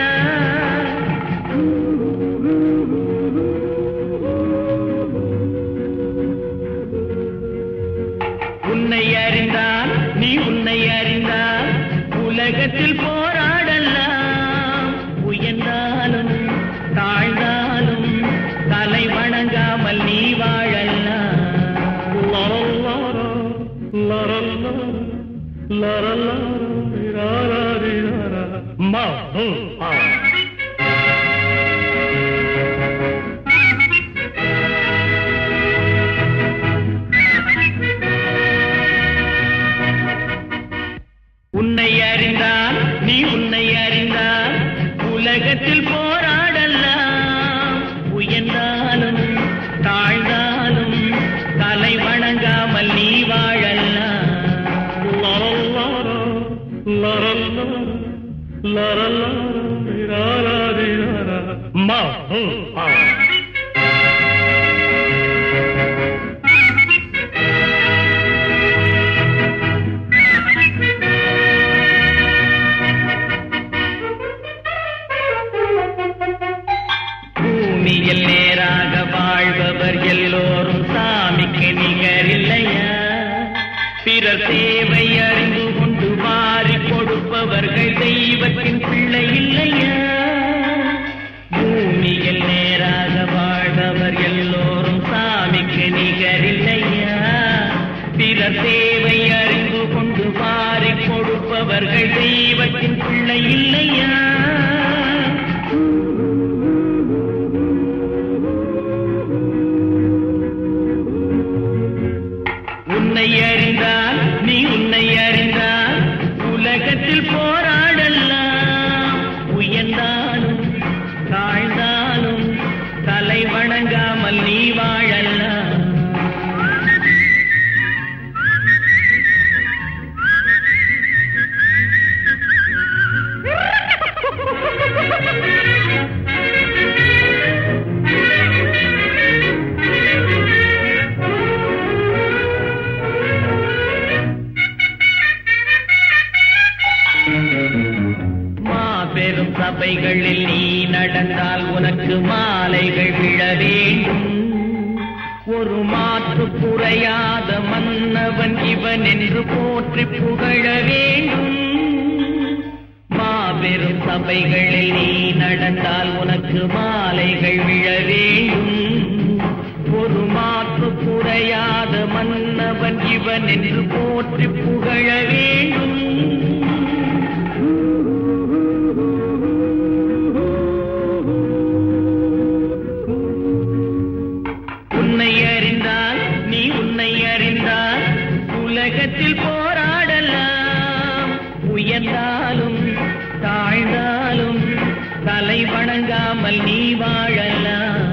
உன்னை அறிந்தால் நீ உன்னை அறிந்தால் உலகத்தில் போராடலாம். உயர்ந்தாலும் தாழ்ந்தாலும் தலை வணங்காமல் நீ வாழலாம். உன்னை அறிந்தால் நீ உன்னை அறிந்தால் உலகத்தில் போராடலாம். உயர்ந்தாலும் தாழ்ந்தாலும் தலை வணங்காமல் நீ வாழலாம். பூமியில் நேராக வாழ்பவர் எல்லோரும் சாமிக்கு நிகரில்லையா? பிறர் சேவை அறிந்து கொண்டு வாரி கொடுப்பவர்கள் தெய்வத்தின் பிள்ளை இல்லையா? பூமியில் நேராக வாழ்பவர் எல்லோரும் சாமிக்கு நிகரில்லையா? பிறர் சேவை அறிந்து கொண்டு வாரி கொடுப்பவர்கள் தெய்வத்தின் பிள்ளை இல்லையா? உன்னை அறிந்தால் நீ உன்னை அறிந்தால் உலகத்தில் போராடலாம். உயர்ந்தாலும் தாழ்ந்தாலும் தலை வணங்காமல் நீ வாழலாம். மாபெரும் சபைகளில் நீ நடந்தால் உனக்கு மாலைகள் விழ வேண்டும். ஒரு மாற்று குறையாத மன்னவன் இவன் என்று போற்றி புகழ வேண்டும். மாபெரும் சபைகளில் நீ நடந்தால் உனக்கு மாலைகள் விழ வேண்டும். ஒரு மாற்று குறையாத மன்னவன் இவன் என்று போற்றி புகழ வேண்டும். உன்னை அறிந்தால் நீ உன்னை அறிந்தால் உலகத்தில் போராடலாம். உயர்ந்தாலும் தாழ்ந்தாலும் தலை வணங்காமல் நீ வாழலாம்.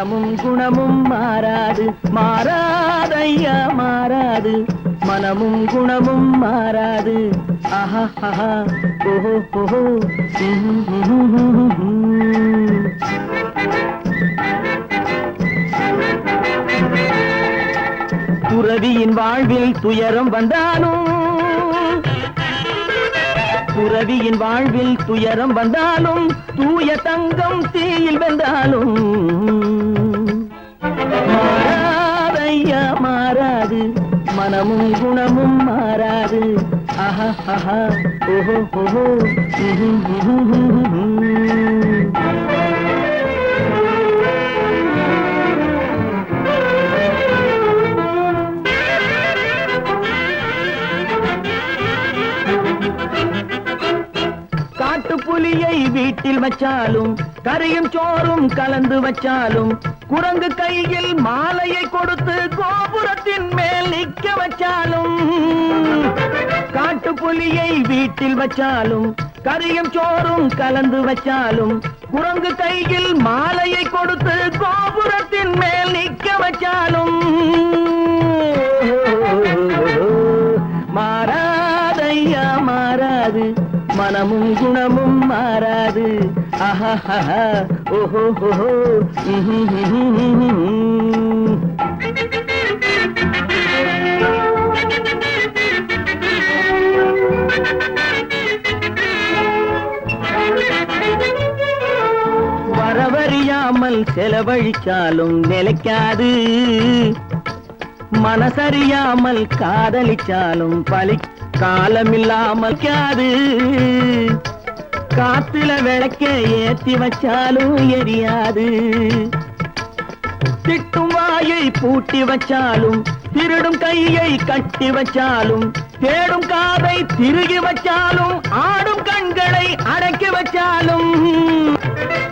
மனமும் குணமும் மாறாது மாறாதையா மாறாது மனமும் குணமும் மாறாது ஆஹா ஆஹா ஓஹோ ஓஹோ துறவியின் வாழ்வில் துயரம் வந்தாலும் துறவியின் வாழ்வில் துயரம் வந்தாலும் தூய தங்கம் தீயில் வென்றாலும் மாறாதையா மாறாது மனமும் குணமும் மாறாது ஆஹா ஆஹா ஓஹோ ஓஹோ புலியை வீட்டில் வச்சாலும் கரையும் சோறும் கலந்து வச்சாலும் குரங்கு கையில் மாலையை கொடுத்து கோபுரத்தின் மேல் நிற்க வச்சாலும் காட்டு புலியை வீட்டில் வச்சாலும் கரையும் சோறும் கலந்து வச்சாலும் குரங்கு கையில் மாலையை கொடுத்து கோபுரத்தின் மேல் நிற்க வச்சாலும் மாறாதையா மாறாது மனமும் குணமும் மாறாது ஆஹா ஓஹோ ஓஹோ வரவறியாமல் செலவழிச்சாலும் நிலைக்காது மனசறியாமல் காதலிச்சாலும் பலி காலமில்லாமல் காது காத்துல விளக்க ஏத்தி வச்சாலும் எரியாது திட்டும் வாயை பூட்டி வச்சாலும் திருடும் கையை கட்டி வச்சாலும் தேடும் காதை திருகி வச்சாலும் ஆடும் கண்களை அடக்கி வச்சாலும்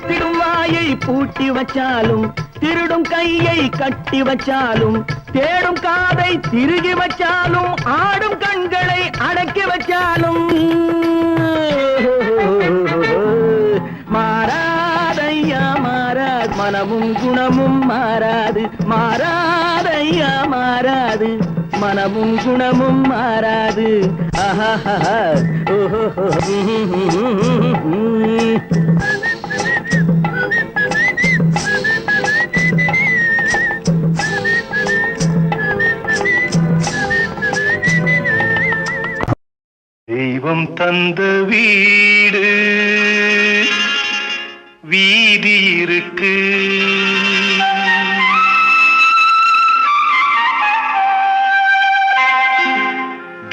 திடும் வாயை பூட்டி வச்சாலும் திருடும் கையை கட்டி வச்சாலும் தேடும் காதை திருகி வச்சாலும் ஆடும் கண்களை அடக்கி வச்சாலும் மாறாதையா மாறாது மனமும் குணமும் மாறாது மாறாதையா மாறாது மனமும் குணமும் மாறாது ஆஹா ஓஹோ தெய்வம் தந்த வீடு வீதி இருக்கு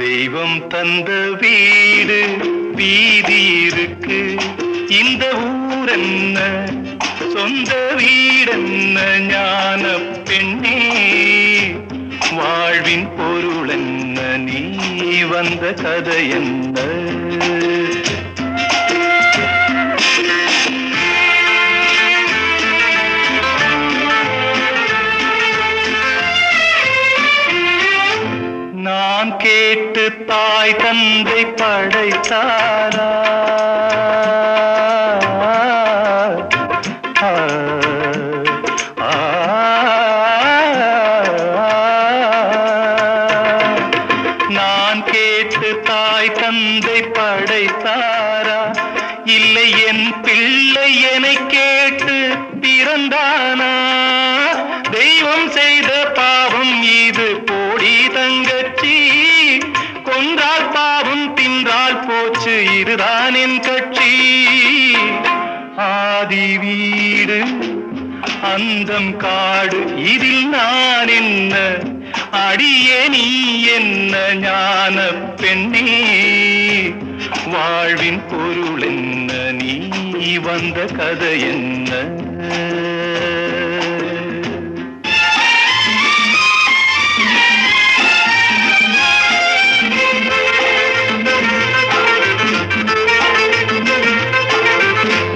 தெய்வம் தந்த வீடு வீதி இருக்கு இந்த ஊர் என்ன சொந்த வீடென்ன ஞான பெண்ணே வாழ்வின் பொருள் என்ன நீ வந்த கதை என்ன நான் கேட்டு தாய் தந்தை படைத்தாரா நான் கேட்டு தாய் தந்தை படைத்தாரா இல்லை என் பிள்ளை என்னை கேட்டு பிறந்தானா தெய்வம் செய்த பாவம் இது போடி தங்கச்சி கொன்றால் பாவம் தின்றால் போச்சு இதுதான் என் கட்சி ஆதி வீடு அந்தம் காடு இதில் நான் என்ன அடியே நீ என்ன ஞான பெண்ணே வாழ்வின் பொருள் என்ன நீ வந்த கதை என்ன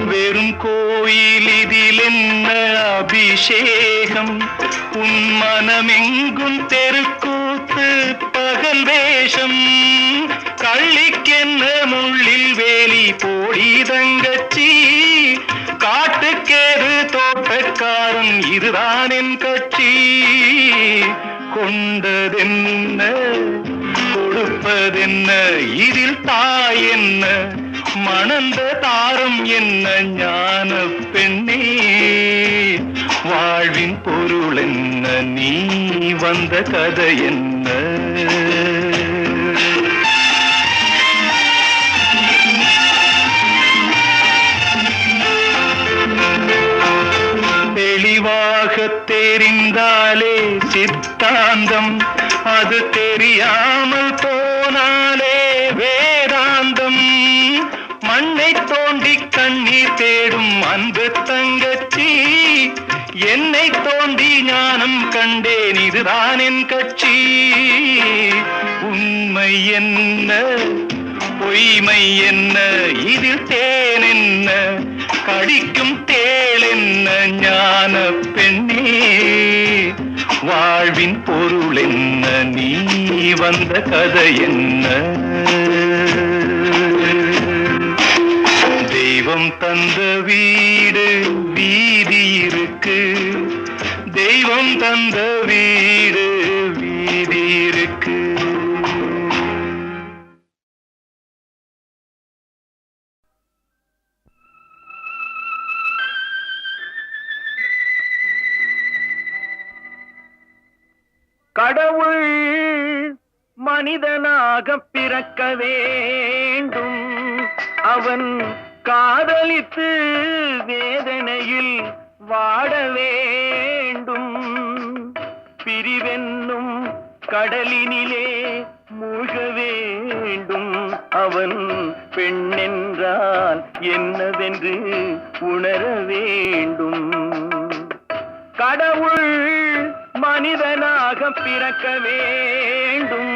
வெறும் கோயில் இதில் என்ன அபிஷேகம் உன் மனமெங்கும் தெருக்கூத்து பகல் வேஷம் கள்ளிக்கென்ன முள்ளில் வேலி போடி தங்கச்சி காட்டுக்கேது தோட்டக்காரன் இதுதான் என் கட்சி. கொண்டதென்ன கொடுப்பதென்ன இதில் தாய் என்ன மணந்த தாரம் என்ன ஞான பெண்ணே. வாழ்வின் பொருள் என்ன நீ வந்த கதை என்ன. தெளிவாக தெரிந்தாலே சித்தாந்தம், அது தெரியாமல் போனாலே வேதாந்தம். மண்ணை தோண்டி கண்ணீர் தேடும் அன்பு தங்கச்சி, என்னை தோண்டி ஞானம் கண்டேன் இதுதான் என் கட்சி. உண்மை என்ன பொய்மை என்ன இதில் தேன் என்ன கடிக்கும் தேள் என்ன ஞான பெண்ணே. வாழ்வின் பொருள் என்ன நீ வந்த கதை என்ன. தெய்வம் தந்த வீடு வீதி இருக்கு, தெய்வம் தந்த வீடு வீதி இருக்கு. கடவுள் மனிதனாக பிறக்க வேண்டும், அவன் காதலித்து வேதனையில் வாட வேண்டும். பிரிவென்னும் கடலினிலே மூழ்க வேண்டும், அவன் பெண்ணென்றால் என்னவென்று உணர வேண்டும். கடவுள் மனிதனாக பிறக்க வேண்டும்.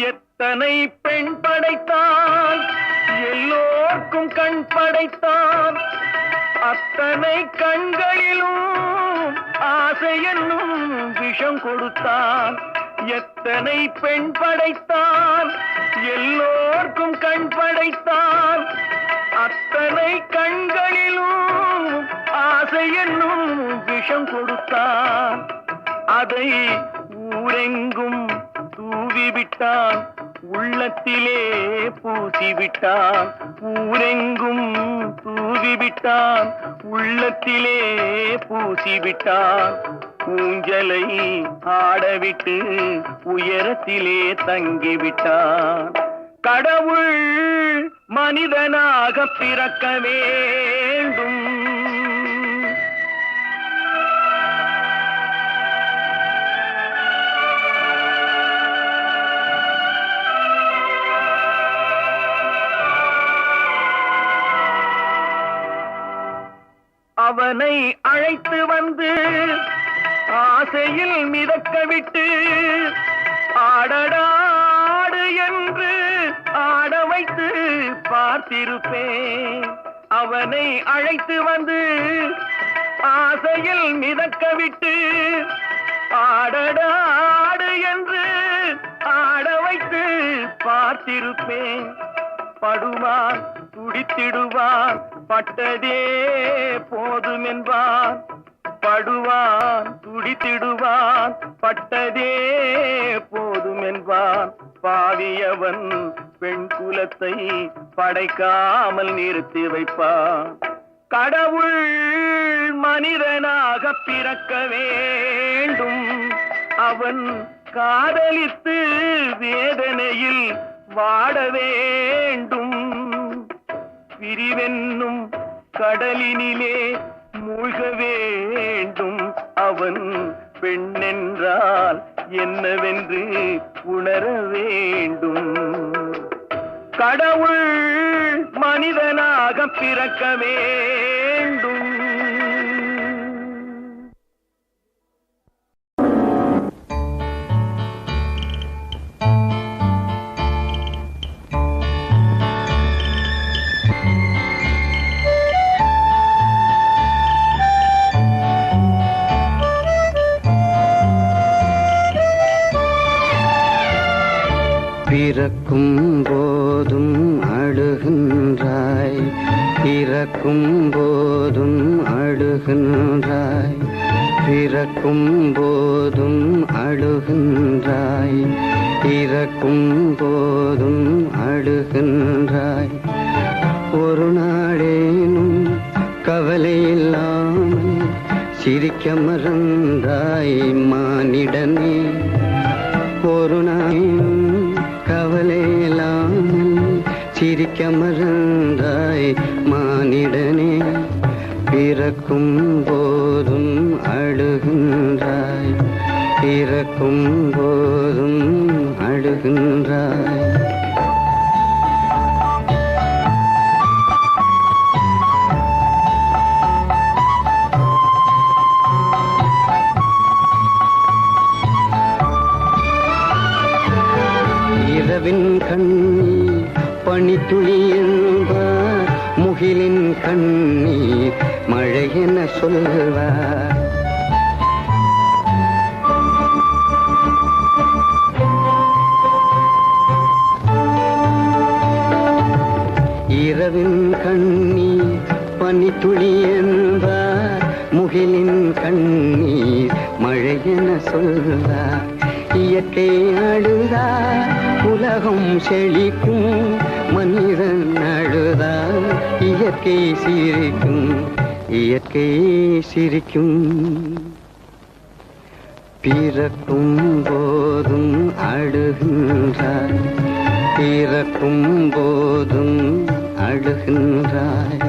எத்தனை பெண் படைத்தான், எல்லோர்க்கும் கண் படைத்தான். அத்தனை கண்களிலும் ஆசை என்னும் விஷம் கொடுத்தான். எத்தனை பெண் படைத்தான், எல்லோர்க்கும் கண் படைத்தான். அத்தனை கண்களிலும் ஆசை என்னும் விஷம் கொடுத்தான். அதை ஊரெங்கும் தூவிவிட்டான், உள்ளத்திலே பூசிவிட்டான். ஊரெங்கும் தூவிவிட்டான், உள்ளத்திலே பூசிவிட்டான். ஊஞ்சலை ஆடவிட்டு உயரத்திலே தங்கிவிட்டான். கடவுள் மனிதனாக பிறக்க வேண்டும். அவனை அழைத்து வந்து ஆசையில் மிதக்க விட்டு ஆடடாடு என்று ஆட வைத்து பார்த்திருப்பேன். அவனை அழைத்து வந்து ஆசையில் மிதக்க விட்டு ஆடடாடு என்று ஆட வைத்து பார்த்திருப்பேன். படுவான் துடித்திடுவான், பட்டதே போதும் என்பான். படுவான் துடித்திடுவான், பட்டதே போதும் என்பான். பாவியவன் பெண் குலத்தை படைக்காமல் நிறுத்தி வைப்பான். கடவுள் மனிதனாக பிறக்க வேண்டும், அவன் காதலித்து வேதனையில் வாட வேண்டும். பிரிவென்னும் கடலினிலே மூழ்க வேண்டும், அவன் பெண்ணென்றால் என்னவென்று உணர வேண்டும். கடவுள் மனிதனாக பிறக்க வேண்டும். பிறக்கும் போதும் அழுகின்றாய், பிறக்கும் போதும் அழுகின்றாய், பிறக்கும் போதும் அழுகின்றாய், பிறக்கும் போதும் அழுகின்றாய். ஒரு நாளேனும் கவலை இல்லாமல் சிரிக்க மறந்தாய் மானிடனே. ஒரு நாளும் கவலை இல்லாமல் சிரிக்க மறந்தாய் மானிடனே. பிறக்கும் போதும் அழுகின்றாய், பிறக்கும் போதும் அழுகின்றாய். இரவின் கண்ணீர் பனித்துளி என்பார், முகிலின் கண்ணீர் மழை என சொல்வார். இரவின் கண்ணீர் பனித்துளி என்பார், முகிலின் கண்ணீர் மழை என சொல்வார். இயற்கை அழுதார் உலகம் செழிக்கும், மனிதன் அழுதார் இயற்கை சிரிக்கும், இயற்கை சிரிக்கும். பிறக்கும் போதும் அழுகின்றாய், பிறக்கும் போதும் அழுகின்றாய்.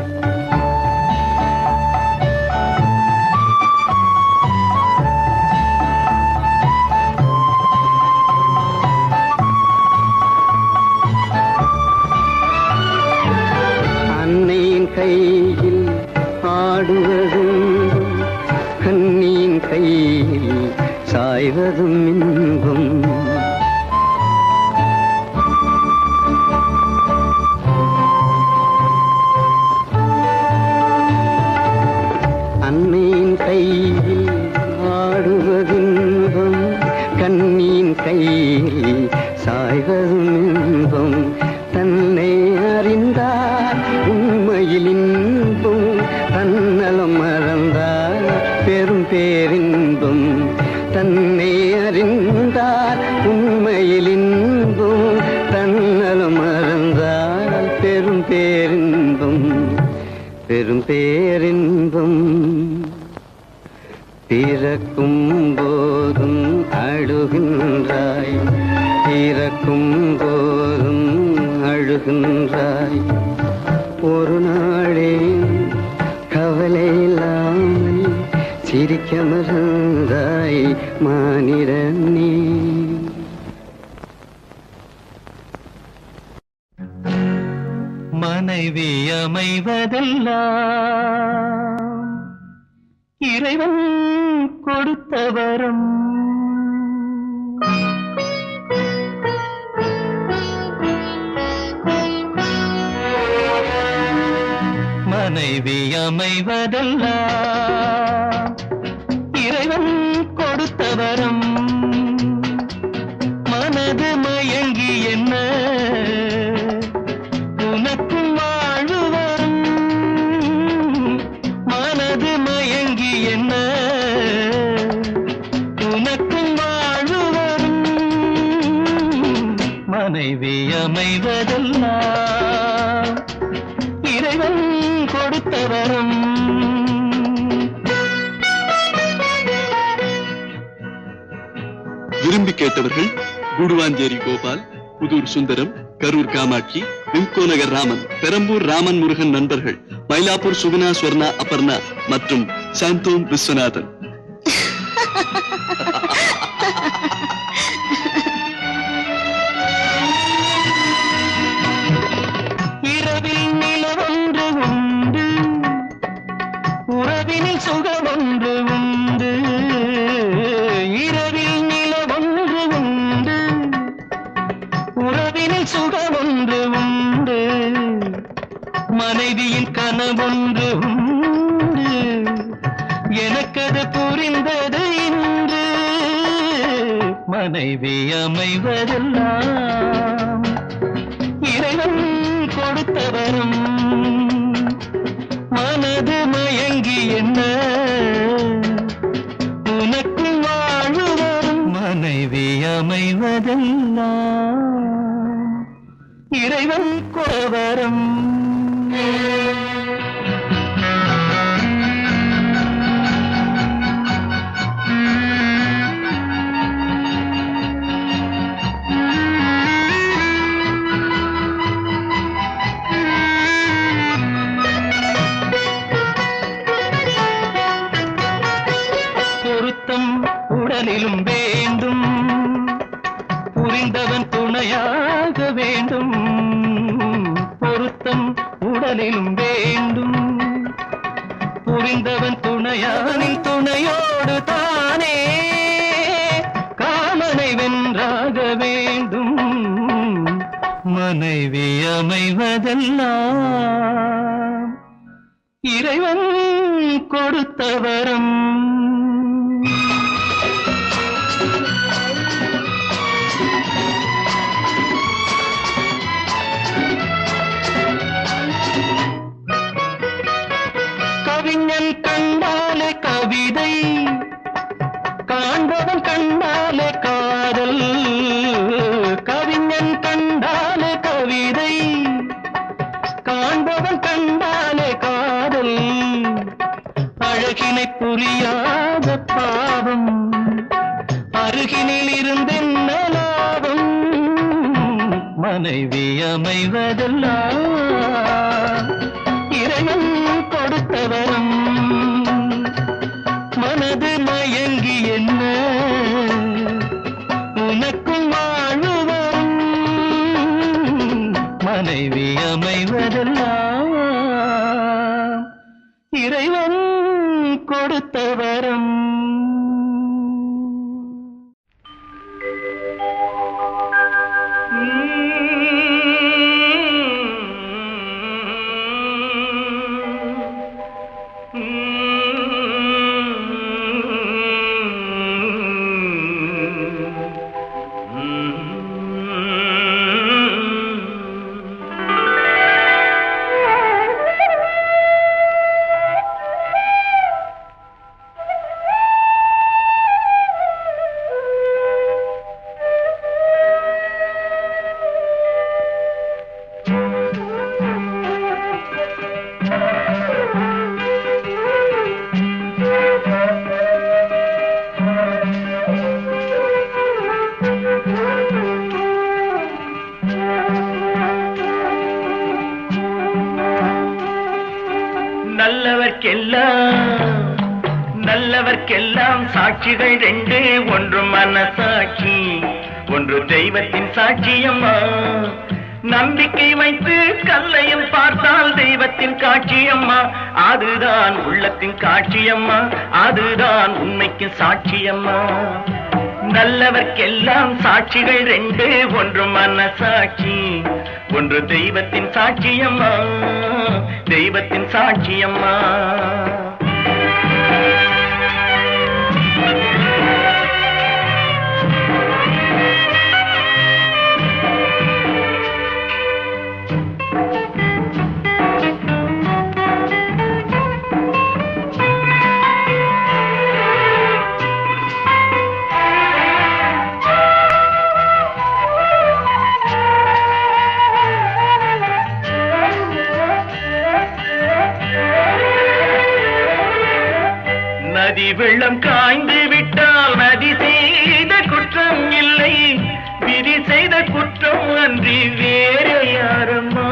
கையில் ஆடுவதும் கண்ணியின் கையில் சாய்வதும் இன்பம். அன்னையின் கையில் ஆடுவதின்பம், கண்ணியின் கையில் சாய்வதும் இன்பம். தன்னை அறிந்தார் உண்மையில் இன்பம், தன்னலம் மறந்தார் பெரும் பேரின்பம். தன்னை அறிந்தார் உண்மையில் இன்பம், தன்னலம் மறந்தார் பெரும் பேரின்பம், பெரும் பேரின்பம். பிறக்கும் போதும் அழுகின்றாய், பிறக்கும் போதும் அழுகின்றாய். ஒரு நாளே கவலை இல்லாமல் சிரிக்க மறந்தாய் மானிடனே. மனைவி அமைவதெல்லாம் இறைவன் கொடுத்த வரம். மனைவி அமைவதெல்லாம் இறைவன் கொடுத்த வரம். மனது மயங்கி என்ன உனக்கும் வாழ்வு வரும். மனது மயங்கி என்ன உனக்கும் வாழ்வு வரும். மனைவி அமைவதெல்லாம் இறைவன் கொடுத்த வரம். விரும்பி கேட்டவர்கள் கூடுவாஞ்சேரி கோபால், புதூர் சுந்தரம், கரூர் காமாட்சி, விம்கோ நகர் ராமன், பெரம்பூர் ராமன் முருகன் நண்பர்கள், மயிலாப்பூர் சுகுணா ஸ்வர்ணா அபர்ணா மற்றும் சாந்தோம் விஸ்வநாதன். இரவில் நிலவொன்று உண்டு, உறவினில் சுகமொன்று உண்டு. இரவில் நிலவொன்று உண்டு, உறவினில் சுகமொன்று உண்டு. மனைவியின் கனவொன்று உண்டு, எனக்கது புரிந்தது இன்று. மனைவி அமைவதெல்லாம் கொடுத்தவரும் மனது மயங்கி என்ன உனக்கு வாழ்வரும் மனைவி அமைவதெல்லாம் இறைவன் கோவரம் பொருத்தம் உடலிலும் வேண்டும் புரிந்தவன் துணையாக வேண்டும் பொருத்தம் உடலிலும் வேண்டும் புரிந்தவன் துணையானின் துணையோடு தானே காமனை வென்றாக வேண்டும் மனைவி அமைவதெல்லாம் இறைவன் கொடுத்தவரம் கவிஞன் கண்டாலே கவிதை காண்பவன் கண்டாலே காதல் கவிஞன் கண்டாலே கவிதை காண்பவன் கண்டாலே காதல் அழகினை புரியாத பாவம் அருகினில் இருந்தென்ன லாபம் மனைவி அமைவதெல்லாம் இறைவன் கொடுத்தவரம் மனது மயங்கி என்ன உனக்கும் வாழ்வரும் மனைவி அமைவதெல்லாம் இறைவன் கொடுத்தவரம் நல்லவர்க்கெல்லாம் சாட்சிகள் ரெண்டு ஒன்று மனசாட்சி ஒன்று தெய்வத்தின் சாட்சியம்மா நம்பிக்கை வைத்து கல்லையும் பார்த்தால் தெய்வத்தின் காட்சியம்மா அதுதான் உள்ளத்தின் காட்சியம்மா அதுதான் உண்மைக்கு சாட்சியம்மா நல்லவர்க்கெல்லாம் சாட்சிகள் ரெண்டு ஒன்று மனசாட்சி ஒன்று தெய்வத்தின் சாட்சியம்மா தெய்வத்தின் சாட்சியம்மா நதி வெள்ளம் காய்ந்து விட்டால் நதி செய்த குற்றம் இல்லை விதி செய்த குற்றம் அன்றி வேறு யாரம்மா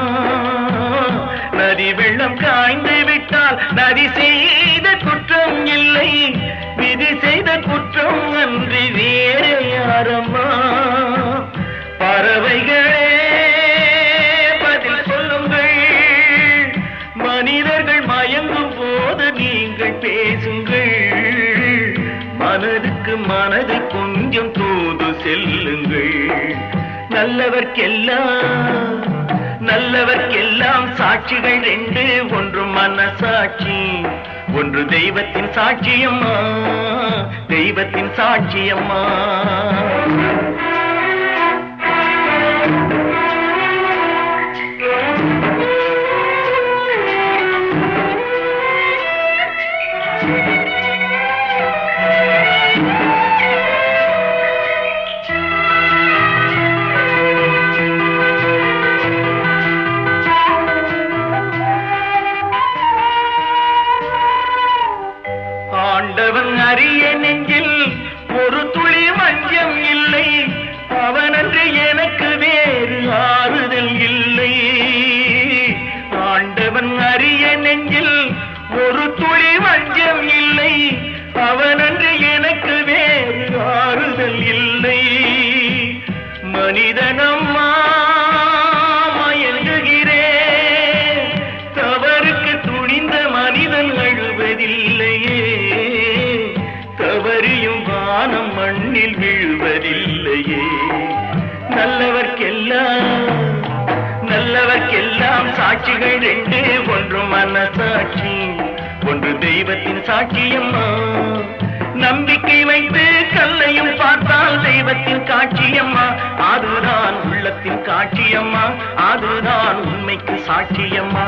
நதி வெள்ளம் காய்ந்து விட்டால் நதி செய்த குற்றம் இல்லை விதி செய்த குற்றம் அன்றி வேறு யாரம்மா பறவைகளே பதில் சொல்லுங்கள் மனிதர்கள் மயங்கும் போது நீங்கள் பேசுங்கள் மனதுக்கு மனதை கொஞ்சம் தூது செல்லுங்கள் நல்லவர்க்கெல்லாம் சாட்சிகள் ரெண்டு ஒன்று மனசாட்சி ஒன்று தெய்வத்தின் சாட்சியம்மா தெய்வத்தின் சாட்சியம்மா நெஞ்சில் ஒரு துளி வஞ்சம் இல்லை, அவனன்று எனக்கு வேறு ஆறுதல் இல்லை. மனிதனம்மா மயங்குகிறேன், தவறுக்கு துணிந்த மனிதன் அழுவதில்லையே, தவறியும் வானம் மண்ணில் விழுவதில்லையே. நல்லவர்க்கெல்லாம் சாட்சிகள் ரெண்டு, ஒன்று மனசாட்சி, ஒன்று தெய்வத்தின் சாட்சியம்மா. நம்பிக்கை வைத்து கல்லையும் பார்த்தால் தெய்வத்தின் காட்சியம்மா, அதுதான் உள்ளத்தின் காட்சியம்மா, அதுதான் உண்மைக்கு சாட்சியம்மா.